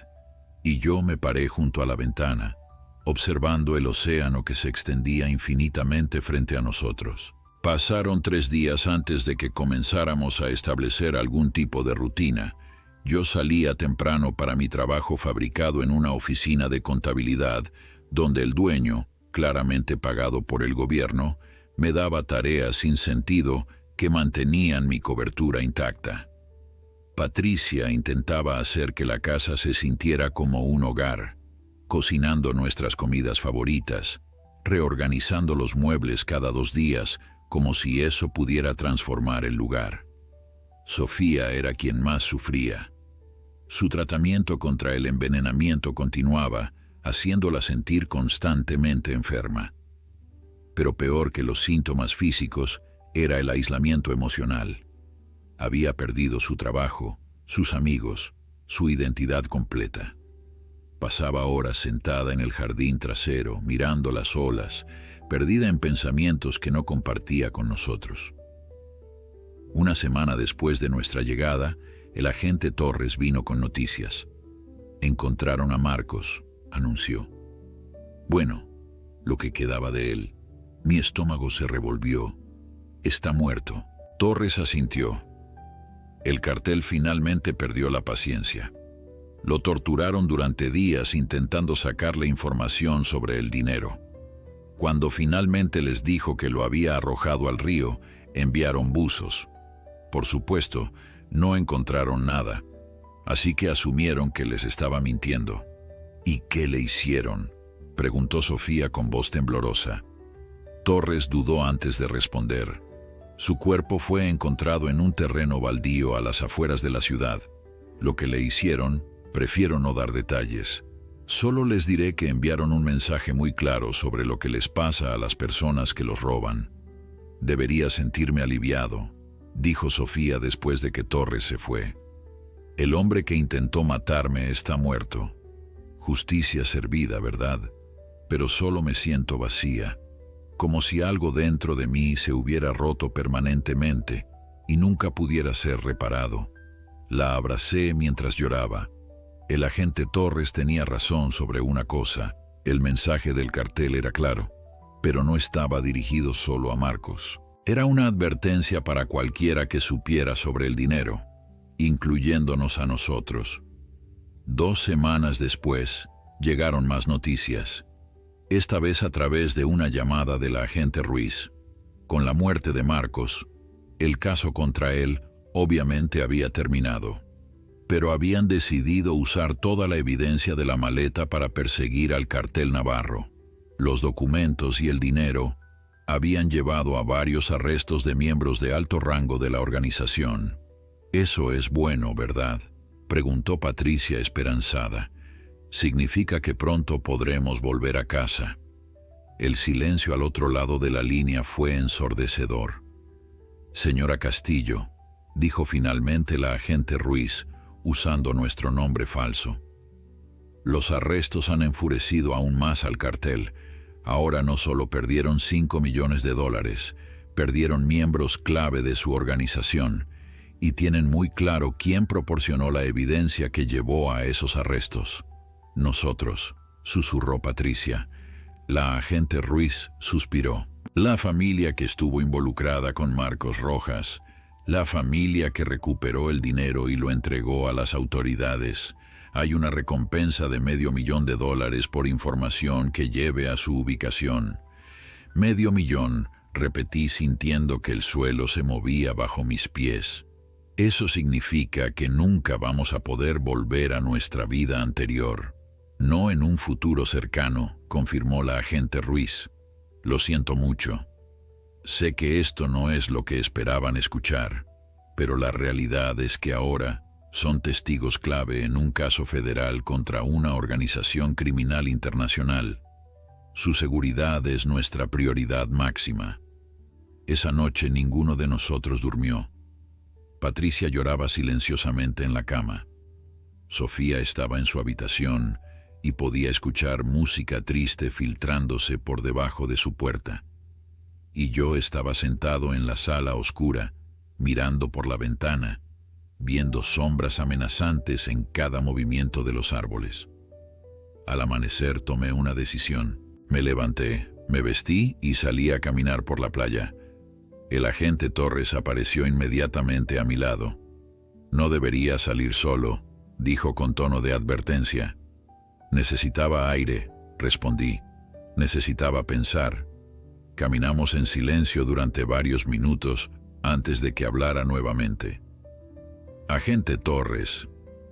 y yo me paré junto a la ventana, observando el océano que se extendía infinitamente frente a nosotros. Pasaron 3 días antes de que comenzáramos a establecer algún tipo de rutina. Yo salía temprano para mi trabajo fabricado en una oficina de contabilidad, donde el dueño, claramente pagado por el gobierno, me daba tareas sin sentido que mantenían mi cobertura intacta. Patricia intentaba hacer que la casa se sintiera como un hogar, cocinando nuestras comidas favoritas, reorganizando los muebles cada 2 días, como si eso pudiera transformar el lugar. Sofía era quien más sufría. Su tratamiento contra el envenenamiento continuaba, haciéndola sentir constantemente enferma. Pero peor que los síntomas físicos era el aislamiento emocional. Había perdido su trabajo, sus amigos, su identidad completa. Pasaba horas sentada en el jardín trasero, mirando las olas, perdida en pensamientos que no compartía con nosotros. 1 semana después de nuestra llegada, el agente Torres vino con noticias. Encontraron a Marcos, anunció. Bueno, lo que quedaba de él. Mi estómago se revolvió. Está muerto. Torres asintió. El cartel finalmente perdió la paciencia. Lo torturaron durante días intentando sacarle información sobre el dinero. Cuando finalmente les dijo que lo había arrojado al río, enviaron buzos. Por supuesto, no encontraron nada, así que asumieron que les estaba mintiendo. ¿Y qué le hicieron?, preguntó Sofía con voz temblorosa. Torres dudó antes de responder. Su cuerpo fue encontrado en un terreno baldío a las afueras de la ciudad. Lo que le hicieron, prefiero no dar detalles. Solo les diré que enviaron un mensaje muy claro sobre lo que les pasa a las personas que los roban. Debería sentirme aliviado, dijo Sofía después de que Torres se fue. El hombre que intentó matarme está muerto. Justicia servida, ¿verdad? Pero solo me siento vacía, como si algo dentro de mí se hubiera roto permanentemente y nunca pudiera ser reparado. La abracé mientras lloraba. El agente Torres tenía razón sobre una cosa. El mensaje del cartel era claro, pero no estaba dirigido solo a Marcos. Era una advertencia para cualquiera que supiera sobre el dinero, incluyéndonos a nosotros. 2 semanas después, llegaron más noticias, esta vez a través de una llamada de la agente Ruiz. Con la muerte de Marcos, el caso contra él obviamente había terminado, pero habían decidido usar toda la evidencia de la maleta para perseguir al cartel navarro. Los documentos y el dinero habían llevado a varios arrestos de miembros de alto rango de la organización. «Eso es bueno, ¿verdad?», preguntó Patricia esperanzada. «Significa que pronto podremos volver a casa». El silencio al otro lado de la línea fue ensordecedor. «Señora Castillo», dijo finalmente la agente Ruiz, usando nuestro nombre falso. «Los arrestos han enfurecido aún más al cartel. Ahora no solo perdieron $5 millones, perdieron miembros clave de su organización y tienen muy claro quién proporcionó la evidencia que llevó a esos arrestos». «Nosotros», susurró Patricia. La agente Ruiz suspiró. «La familia que estuvo involucrada con Marcos Rojas, la familia que recuperó el dinero y lo entregó a las autoridades. Hay una recompensa de $500,000 por información que lleve a su ubicación». «$500,000», repetí sintiendo que el suelo se movía bajo mis pies. «Eso significa que nunca vamos a poder volver a nuestra vida anterior». «No en un futuro cercano», confirmó la agente Ruiz. «Lo siento mucho. Sé que esto no es lo que esperaban escuchar, pero la realidad es que ahora son testigos clave en un caso federal contra una organización criminal internacional. Su seguridad es nuestra prioridad máxima». Esa noche ninguno de nosotros durmió. Patricia lloraba silenciosamente en la cama. Sofía estaba en su habitación y podía escuchar música triste filtrándose por debajo de su puerta. Y yo estaba sentado en la sala oscura, mirando por la ventana, viendo sombras amenazantes en cada movimiento de los árboles. Al amanecer tomé una decisión. Me levanté, me vestí y salí a caminar por la playa. El agente Torres apareció inmediatamente a mi lado. «No debería salir solo», dijo con tono de advertencia. «Necesitaba aire», respondí. «Necesitaba pensar». Caminamos en silencio durante varios minutos antes de que hablara nuevamente. «Agente Torres,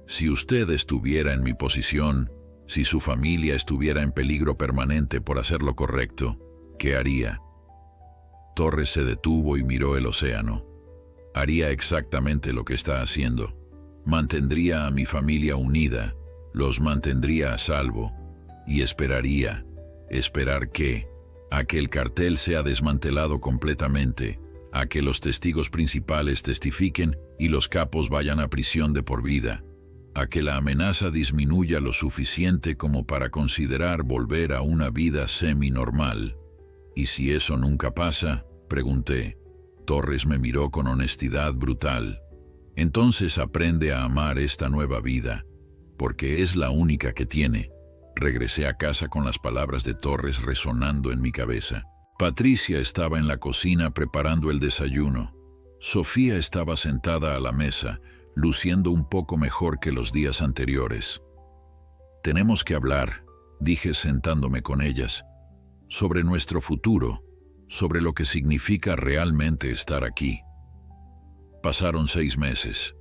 si usted estuviera en mi posición, si su familia estuviera en peligro permanente por hacer lo correcto, ¿qué haría?». Torres se detuvo y miró el océano. «Haría exactamente lo que está haciendo. Mantendría a mi familia unida, los mantendría a salvo, y esperaría. ¿Esperar qué? A que el cartel sea desmantelado completamente, a que los testigos principales testifiquen y los capos vayan a prisión de por vida, a que la amenaza disminuya lo suficiente como para considerar volver a una vida semi-normal. ¿Y si eso nunca pasa?», pregunté. Torres me miró con honestidad brutal. «Entonces aprende a amar esta nueva vida, porque es la única que tiene». Regresé a casa con las palabras de Torres resonando en mi cabeza. Patricia estaba en la cocina preparando el desayuno. Sofía estaba sentada a la mesa, luciendo un poco mejor que los días anteriores. «Tenemos que hablar», dije sentándome con ellas, «sobre nuestro futuro, sobre lo que significa realmente estar aquí». Pasaron 6 meses.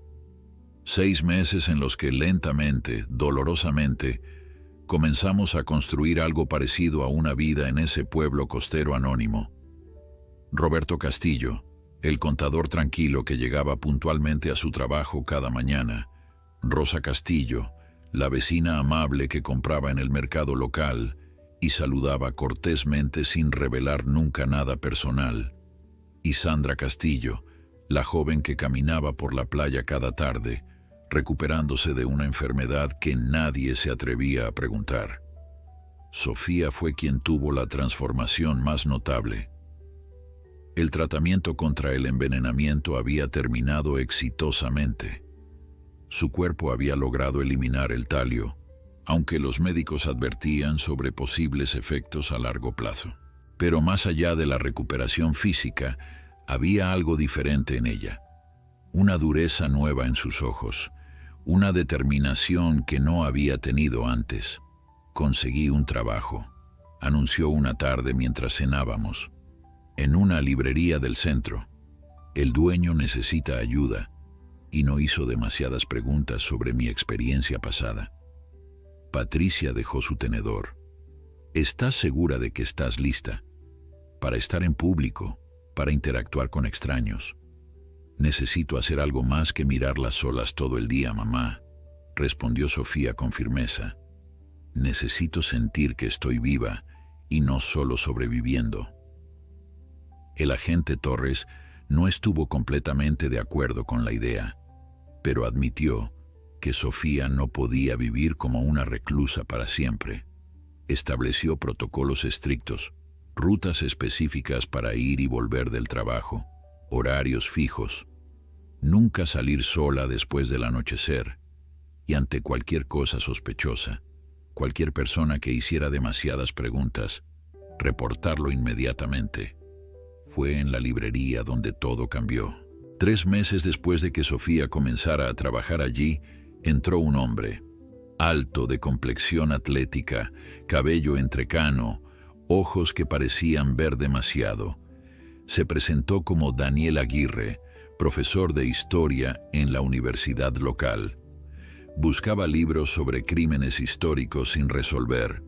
6 meses en los que lentamente, dolorosamente, comenzamos a construir algo parecido a una vida en ese pueblo costero anónimo. Roberto Castillo, el contador tranquilo que llegaba puntualmente a su trabajo cada mañana. Rosa Castillo, la vecina amable que compraba en el mercado local y saludaba cortésmente sin revelar nunca nada personal. Y Sandra Castillo, la joven que caminaba por la playa cada tarde, recuperándose de una enfermedad que nadie se atrevía a preguntar. Sofía fue quien tuvo la transformación más notable. El tratamiento contra el envenenamiento había terminado exitosamente. Su cuerpo había logrado eliminar el talio, aunque los médicos advertían sobre posibles efectos a largo plazo. Pero más allá de la recuperación física, había algo diferente en ella. Una dureza nueva en sus ojos, una determinación que no había tenido antes. Conseguí un trabajo, anunció una tarde mientras cenábamos. En una librería del centro. El dueño necesita ayuda y no hizo demasiadas preguntas sobre mi experiencia pasada. Patricia dejó su tenedor. ¿Estás segura de que estás lista? Para estar en público, para interactuar con extraños. Necesito hacer algo más que mirarlas solas todo el día, mamá, respondió Sofía con firmeza. Necesito sentir que estoy viva y no solo sobreviviendo. El agente Torres no estuvo completamente de acuerdo con la idea, pero admitió que Sofía no podía vivir como una reclusa para siempre. Estableció protocolos estrictos, rutas específicas para ir y volver del trabajo, horarios fijos, nunca salir sola después del anochecer, y ante cualquier cosa sospechosa, cualquier persona que hiciera demasiadas preguntas, reportarlo inmediatamente. Fue en la librería donde todo cambió. 3 meses después de que Sofía comenzara a trabajar allí, entró un hombre, alto, de complexión atlética, cabello entrecano, ojos que parecían ver demasiado. Se presentó como Daniel Aguirre, profesor de historia en la universidad local. Buscaba libros sobre crímenes históricos sin resolver.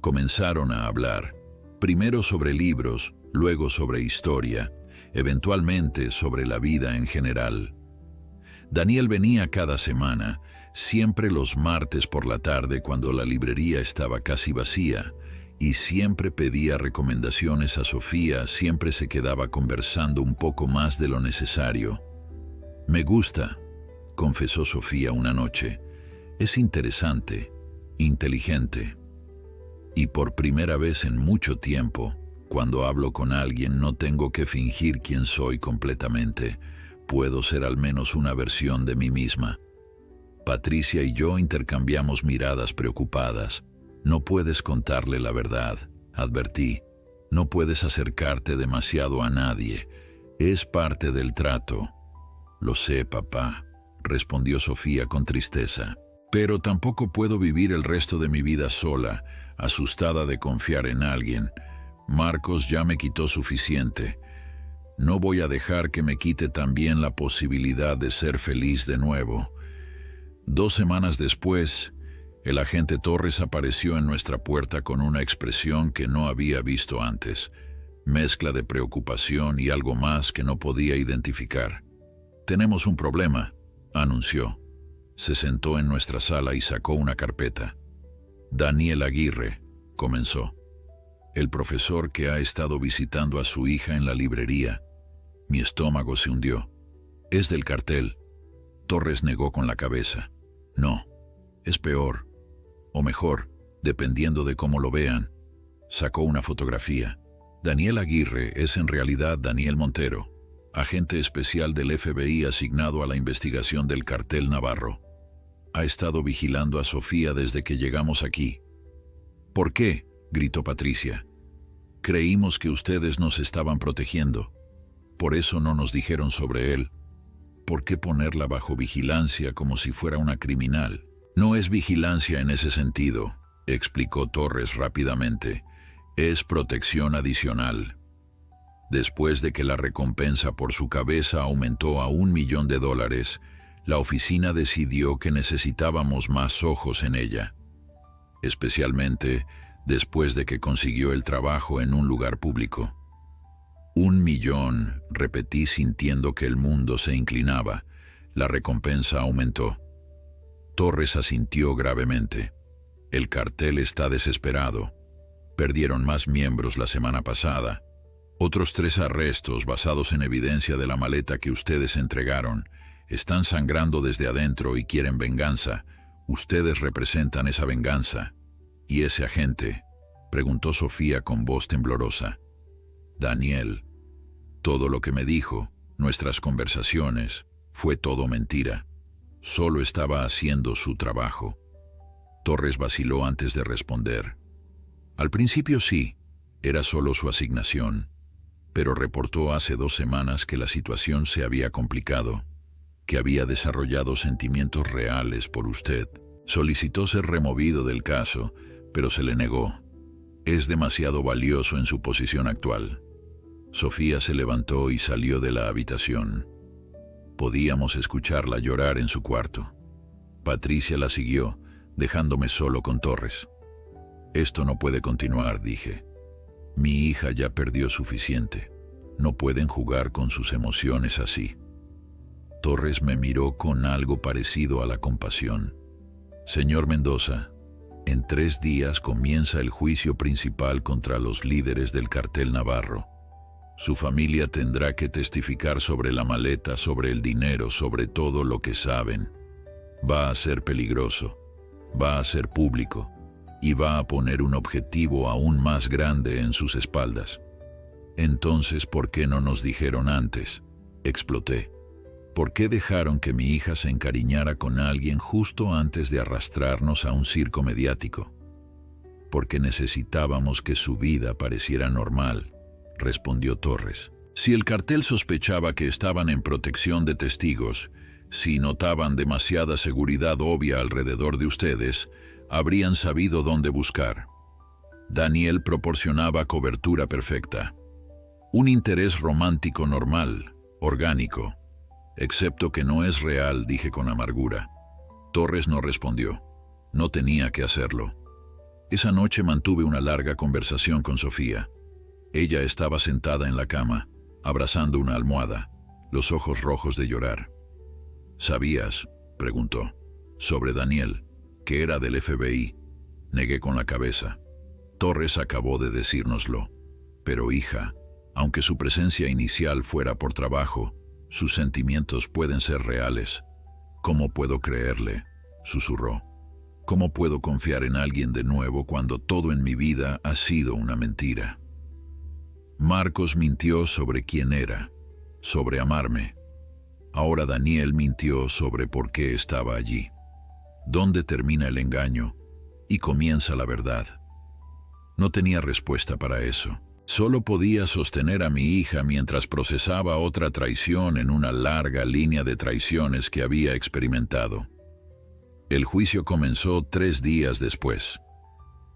Comenzaron a hablar, primero sobre libros, luego sobre historia, eventualmente sobre la vida en general. Daniel venía cada semana, siempre los martes por la tarde cuando la librería estaba casi vacía, y siempre pedía recomendaciones a Sofía, siempre se quedaba conversando un poco más de lo necesario. «Me gusta», confesó Sofía una noche. «Es interesante, inteligente. Y por primera vez en mucho tiempo, cuando hablo con alguien no tengo que fingir quién soy completamente. Puedo ser al menos una versión de mí misma». Patricia y yo intercambiamos miradas preocupadas. «No puedes contarle la verdad», advertí. «No puedes acercarte demasiado a nadie. Es parte del trato». «Lo sé, papá», respondió Sofía con tristeza. «Pero tampoco puedo vivir el resto de mi vida sola, asustada de confiar en alguien. Marcos ya me quitó suficiente. No voy a dejar que me quite también la posibilidad de ser feliz de nuevo». 2 semanas después, el agente Torres apareció en nuestra puerta con una expresión que no había visto antes, mezcla de preocupación y algo más que no podía identificar. «Tenemos un problema», anunció. Se sentó en nuestra sala y sacó una carpeta. «Daniel Aguirre», comenzó. «El profesor que ha estado visitando a su hija en la librería». Mi estómago se hundió. «Es del cartel». Torres negó con la cabeza. «No, es peor. O mejor, dependiendo de cómo lo vean». Sacó una fotografía. Daniel Aguirre es en realidad Daniel Montero, agente especial del FBI asignado a la investigación del cartel Navarro. Ha estado vigilando a Sofía desde que llegamos aquí. «¿Por qué?», gritó Patricia. «Creímos que ustedes nos estaban protegiendo. Por eso no nos dijeron sobre él. ¿Por qué ponerla bajo vigilancia como si fuera una criminal?» «No es vigilancia en ese sentido», explicó Torres rápidamente. «Es protección adicional. Después de que la recompensa por su cabeza aumentó a $1 millón, la oficina decidió que necesitábamos más ojos en ella. Especialmente después de que consiguió el trabajo en un lugar público». «1 millón», repetí sintiendo que el mundo se inclinaba. La recompensa aumentó. Torres asintió gravemente. «El cartel está desesperado. Perdieron más miembros la semana pasada. Otros 3 arrestos basados en evidencia de la maleta que ustedes entregaron. Están sangrando desde adentro y quieren venganza. Ustedes representan esa venganza. ¿Y ese agente?, preguntó Sofía con voz temblorosa. Daniel. Todo lo que me dijo, nuestras conversaciones, fue todo mentira. Solo estaba haciendo su trabajo. Torres vaciló antes de responder. Al principio sí, era solo su asignación, pero reportó hace 2 semanas que la situación se había complicado, que había desarrollado sentimientos reales por usted. Solicitó ser removido del caso, pero se le negó. Es demasiado valioso en su posición actual. Sofía se levantó y salió de la habitación. Podíamos escucharla llorar en su cuarto. Patricia la siguió, dejándome solo con Torres. Esto no puede continuar, dije. Mi hija ya perdió suficiente. No pueden jugar con sus emociones así. Torres me miró con algo parecido a la compasión. Señor Mendoza, en 3 días comienza el juicio principal contra los líderes del cartel Navarro. Su familia tendrá que testificar sobre la maleta, sobre el dinero, sobre todo lo que saben. Va a ser peligroso, va a ser público y va a poner un objetivo aún más grande en sus espaldas. Entonces, ¿por qué no nos dijeron antes? Exploté. ¿Por qué dejaron que mi hija se encariñara con alguien justo antes de arrastrarnos a un circo mediático? Porque necesitábamos que su vida pareciera normal, respondió Torres. Si el cartel sospechaba que estaban en protección de testigos, si notaban demasiada seguridad obvia alrededor de ustedes, habrían sabido dónde buscar. Daniel proporcionaba cobertura perfecta. Un interés romántico normal, orgánico. Excepto que no es real, dije con amargura. Torres no respondió. No tenía que hacerlo. Esa noche mantuve una larga conversación con Sofía. Ella estaba sentada en la cama, abrazando una almohada, los ojos rojos de llorar. ¿Sabías?, preguntó, sobre Daniel, que era del FBI. Negué con la cabeza. Torres acabó de decírnoslo. Pero hija, aunque su presencia inicial fuera por trabajo, sus sentimientos pueden ser reales. ¿Cómo puedo creerle?, susurró. ¿Cómo puedo confiar en alguien de nuevo cuando todo en mi vida ha sido una mentira? Marcos mintió sobre quién era, sobre amarme. Ahora Daniel mintió sobre por qué estaba allí. ¿Dónde termina el engaño y comienza la verdad? No tenía respuesta para eso. Solo podía sostener a mi hija mientras procesaba otra traición en una larga línea de traiciones que había experimentado. El juicio comenzó 3 días después.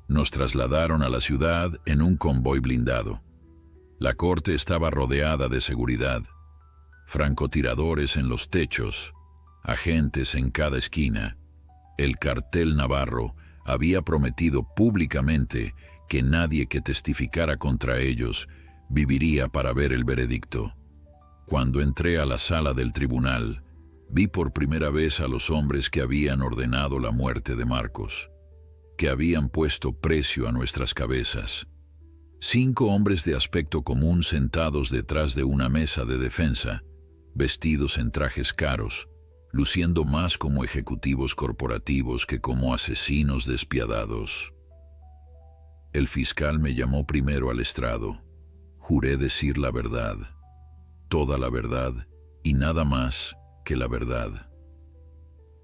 Nos trasladaron a la ciudad en un convoy blindado. La corte estaba rodeada de seguridad, francotiradores en los techos, agentes en cada esquina. El cartel Navarro había prometido públicamente que nadie que testificara contra ellos viviría para ver el veredicto. Cuando entré a la sala del tribunal, vi por primera vez a los hombres que habían ordenado la muerte de Marcos, que habían puesto precio a nuestras cabezas. 5 hombres de aspecto común sentados detrás de una mesa de defensa, vestidos en trajes caros, luciendo más como ejecutivos corporativos que como asesinos despiadados. El fiscal me llamó primero al estrado. Juré decir la verdad, toda la verdad y nada más que la verdad.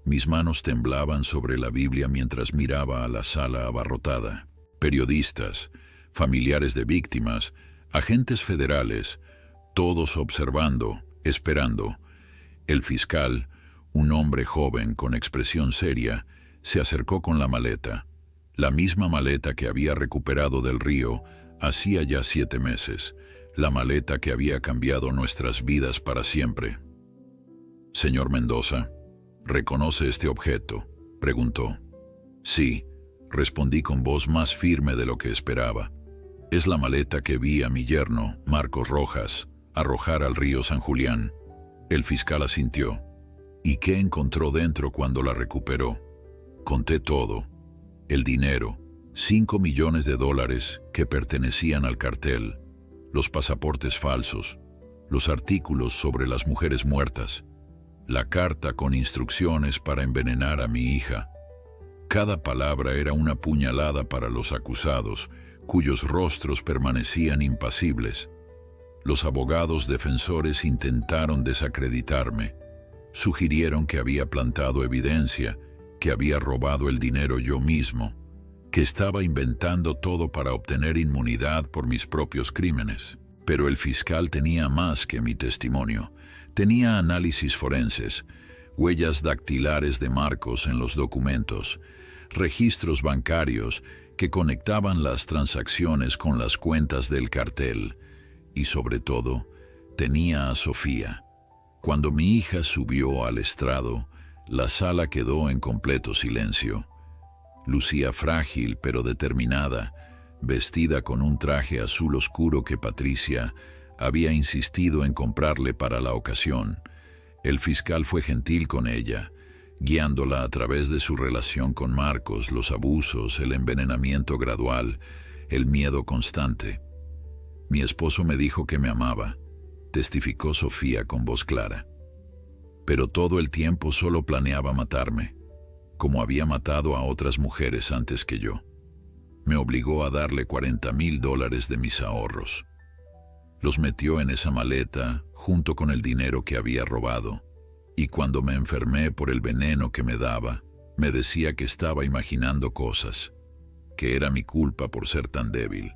Mis manos temblaban sobre la Biblia mientras miraba a la sala abarrotada. Periodistas, familiares de víctimas, agentes federales, todos observando, esperando. El fiscal, un hombre joven con expresión seria, se acercó con la maleta. La misma maleta que había recuperado del río hacía ya 7 meses, la maleta que había cambiado nuestras vidas para siempre. Señor Mendoza, ¿reconoce este objeto?, preguntó. Sí, respondí con voz más firme de lo que esperaba. Es la maleta que vi a mi yerno, Marcos Rojas, arrojar al río San Julián. El fiscal asintió. ¿Y qué encontró dentro cuando la recuperó? Conté todo. El dinero, $5 millones que pertenecían al cartel, los pasaportes falsos, los artículos sobre las mujeres muertas. la carta con instrucciones para envenenar a mi hija. Cada palabra era una puñalada para los acusados, cuyos rostros permanecían impasibles. Los abogados defensores intentaron desacreditarme. Sugirieron que había plantado evidencia, que había robado el dinero yo mismo, que estaba inventando todo para obtener inmunidad por mis propios crímenes. Pero el fiscal tenía más que mi testimonio. Tenía análisis forenses, huellas dactilares de Marcos en los documentos, registros bancarios que conectaban las transacciones con las cuentas del cartel y, sobre todo, tenía a Sofía. Cuando mi hija subió al estrado, la sala quedó en completo silencio. Lucía frágil pero determinada, vestida con un traje azul oscuro que Patricia había insistido en comprarle para la ocasión. El fiscal fue gentil con ella, guiándola a través de su relación con Marcos, los abusos, el envenenamiento gradual, el miedo constante. Mi esposo me dijo que me amaba, testificó Sofía con voz clara. Pero todo el tiempo solo planeaba matarme, como había matado a otras mujeres antes que yo. Me obligó a darle $40,000 de mis ahorros. Los metió en esa maleta, junto con el dinero que había robado, y cuando me enfermé por el veneno que me daba, me decía que estaba imaginando cosas, que era mi culpa por ser tan débil.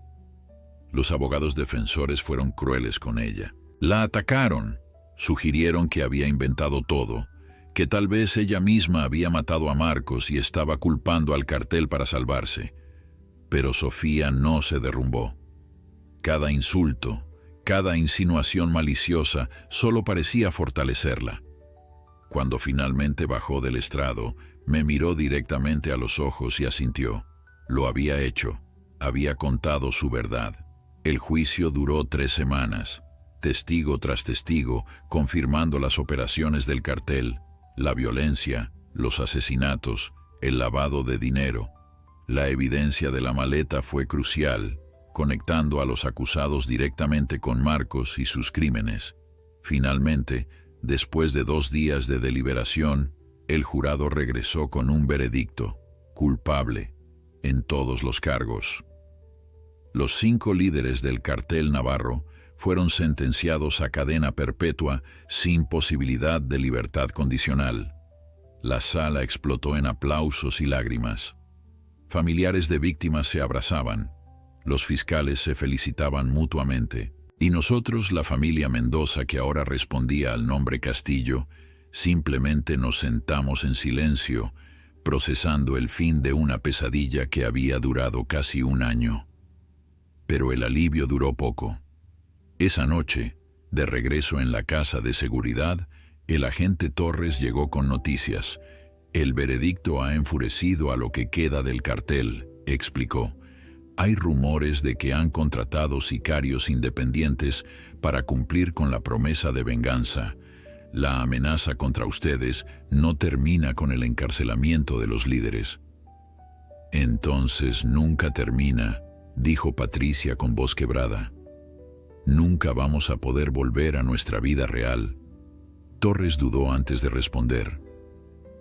Los abogados defensores fueron crueles con ella. La atacaron, sugirieron que había inventado todo, que tal vez ella misma había matado a Marcos y estaba culpando al cartel para salvarse. Pero Sofía no se derrumbó. Cada insulto, cada insinuación maliciosa solo parecía fortalecerla. Cuando finalmente bajó del estrado, me miró directamente a los ojos y asintió. Lo había hecho, había contado su verdad. El juicio duró 3 semanas, testigo tras testigo, confirmando las operaciones del cartel, la violencia, los asesinatos, el lavado de dinero. La evidencia de la maleta fue crucial, conectando a los acusados directamente con Marcos y sus crímenes. Finalmente, después de 2 días de deliberación, el jurado regresó con un veredicto: culpable, en todos los cargos. Los 5 líderes del cartel navarro fueron sentenciados a cadena perpetua sin posibilidad de libertad condicional. La sala explotó en aplausos y lágrimas. Familiares de víctimas se abrazaban, los fiscales se felicitaban mutuamente, y nosotros, la familia Mendoza, que ahora respondía al nombre Castillo, simplemente nos sentamos en silencio, procesando el fin de una pesadilla que había durado casi 1 año. Pero el alivio duró poco. Esa noche, de regreso en la casa de seguridad, el agente Torres llegó con noticias. El veredicto ha enfurecido a lo que queda del cartel, explicó. Hay rumores de que han contratado sicarios independientes para cumplir con la promesa de venganza. La amenaza contra ustedes no termina con el encarcelamiento de los líderes. Entonces nunca termina, dijo Patricia con voz quebrada. Nunca vamos a poder volver a nuestra vida real. Torres dudó antes de responder.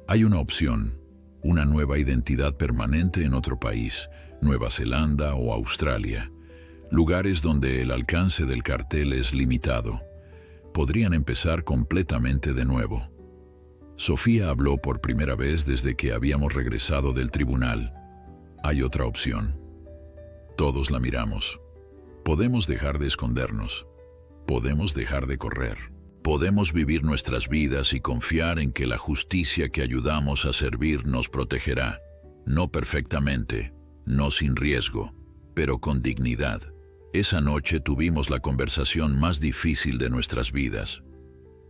Hay una opción, una nueva identidad permanente en otro país, Nueva Zelanda o Australia, lugares donde el alcance del cartel es limitado. Podrían empezar completamente de nuevo. Sofía habló por primera vez desde que habíamos regresado del tribunal. Hay otra opción. Todos la miramos. Podemos dejar de escondernos. Podemos dejar de correr. Podemos vivir nuestras vidas y confiar en que la justicia que ayudamos a servir nos protegerá. No perfectamente, no sin riesgo, pero con dignidad. Esa noche tuvimos la conversación más difícil de nuestras vidas.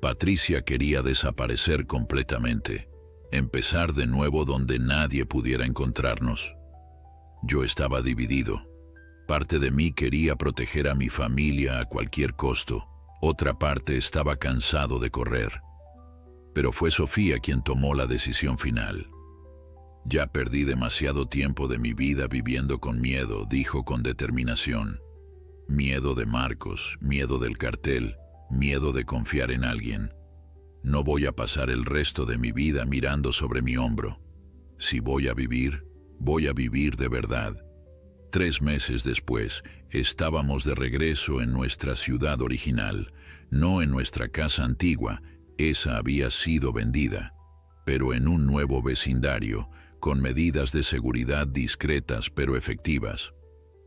Patricia quería desaparecer completamente, empezar de nuevo donde nadie pudiera encontrarnos. Yo estaba dividido. Parte de mí quería proteger a mi familia a cualquier costo. Otra parte estaba cansado de correr. Pero fue Sofía quien tomó la decisión final. Ya perdí demasiado tiempo de mi vida viviendo con miedo, dijo con determinación. Miedo de Marcos, miedo del cartel, miedo de confiar en alguien. No voy a pasar el resto de mi vida mirando sobre mi hombro. Si voy a vivir de verdad. 3 meses después, estábamos de regreso en nuestra ciudad original, no en nuestra casa antigua, esa había sido vendida, pero en un nuevo vecindario, con medidas de seguridad discretas pero efectivas.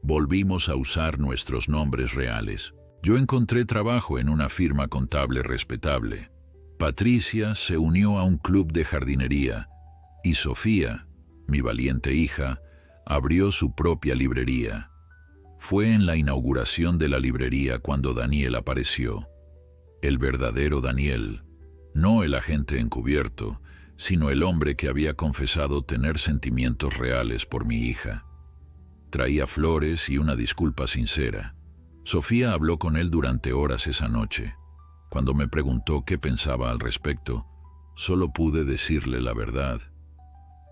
Volvimos a usar nuestros nombres reales. Yo encontré trabajo en una firma contable respetable. Patricia se unió a un club de jardinería y Sofía, mi valiente hija, abrió su propia librería. Fue en la inauguración de la librería cuando Daniel apareció. El verdadero Daniel, no el agente encubierto, sino el hombre que había confesado tener sentimientos reales por mi hija. Traía flores y una disculpa sincera. Sofía habló con él durante horas esa noche. Cuando me preguntó qué pensaba al respecto, solo pude decirle la verdad.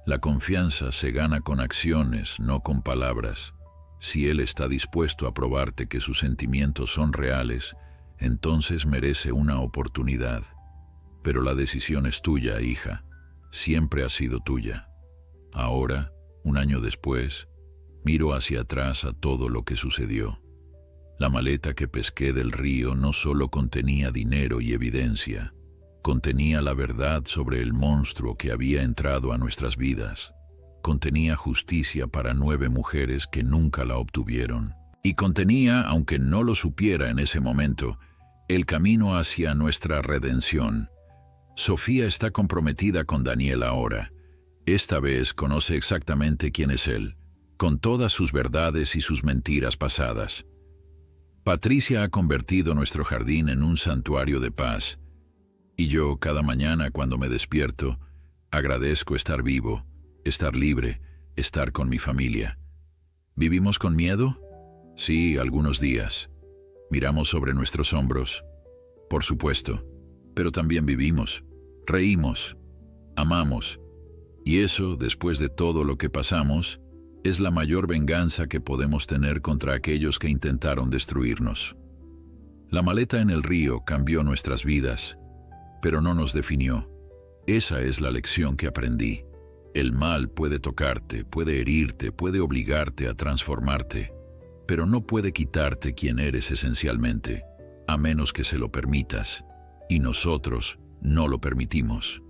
La confianza se gana con acciones, no con palabras. Si él está dispuesto a probarte que sus sentimientos son reales, entonces merece una oportunidad. Pero la decisión es tuya, hija. Siempre ha sido tuya. Ahora, 1 año después, miro hacia atrás a todo lo que sucedió. La maleta que pesqué del río no solo contenía dinero y evidencia, contenía la verdad sobre el monstruo que había entrado a nuestras vidas. Contenía justicia para 9 mujeres que nunca la obtuvieron. Y contenía, aunque no lo supiera en ese momento, el camino hacia nuestra redención. Sofía está comprometida con Daniel ahora. Esta vez conoce exactamente quién es él, con todas sus verdades y sus mentiras pasadas. Patricia ha convertido nuestro jardín en un santuario de paz, y yo, cada mañana cuando me despierto, agradezco estar vivo, estar libre, estar con mi familia. ¿Vivimos con miedo? Sí, algunos días. Miramos sobre nuestros hombros, por supuesto, pero también vivimos, reímos, amamos, y eso, después de todo lo que pasamos, es la mayor venganza que podemos tener contra aquellos que intentaron destruirnos. La maleta en el río cambió nuestras vidas, pero no nos definió. Esa es la lección que aprendí. El mal puede tocarte, puede herirte, puede obligarte a transformarte, pero no puede quitarte quién eres esencialmente, a menos que se lo permitas, y nosotros no lo permitimos.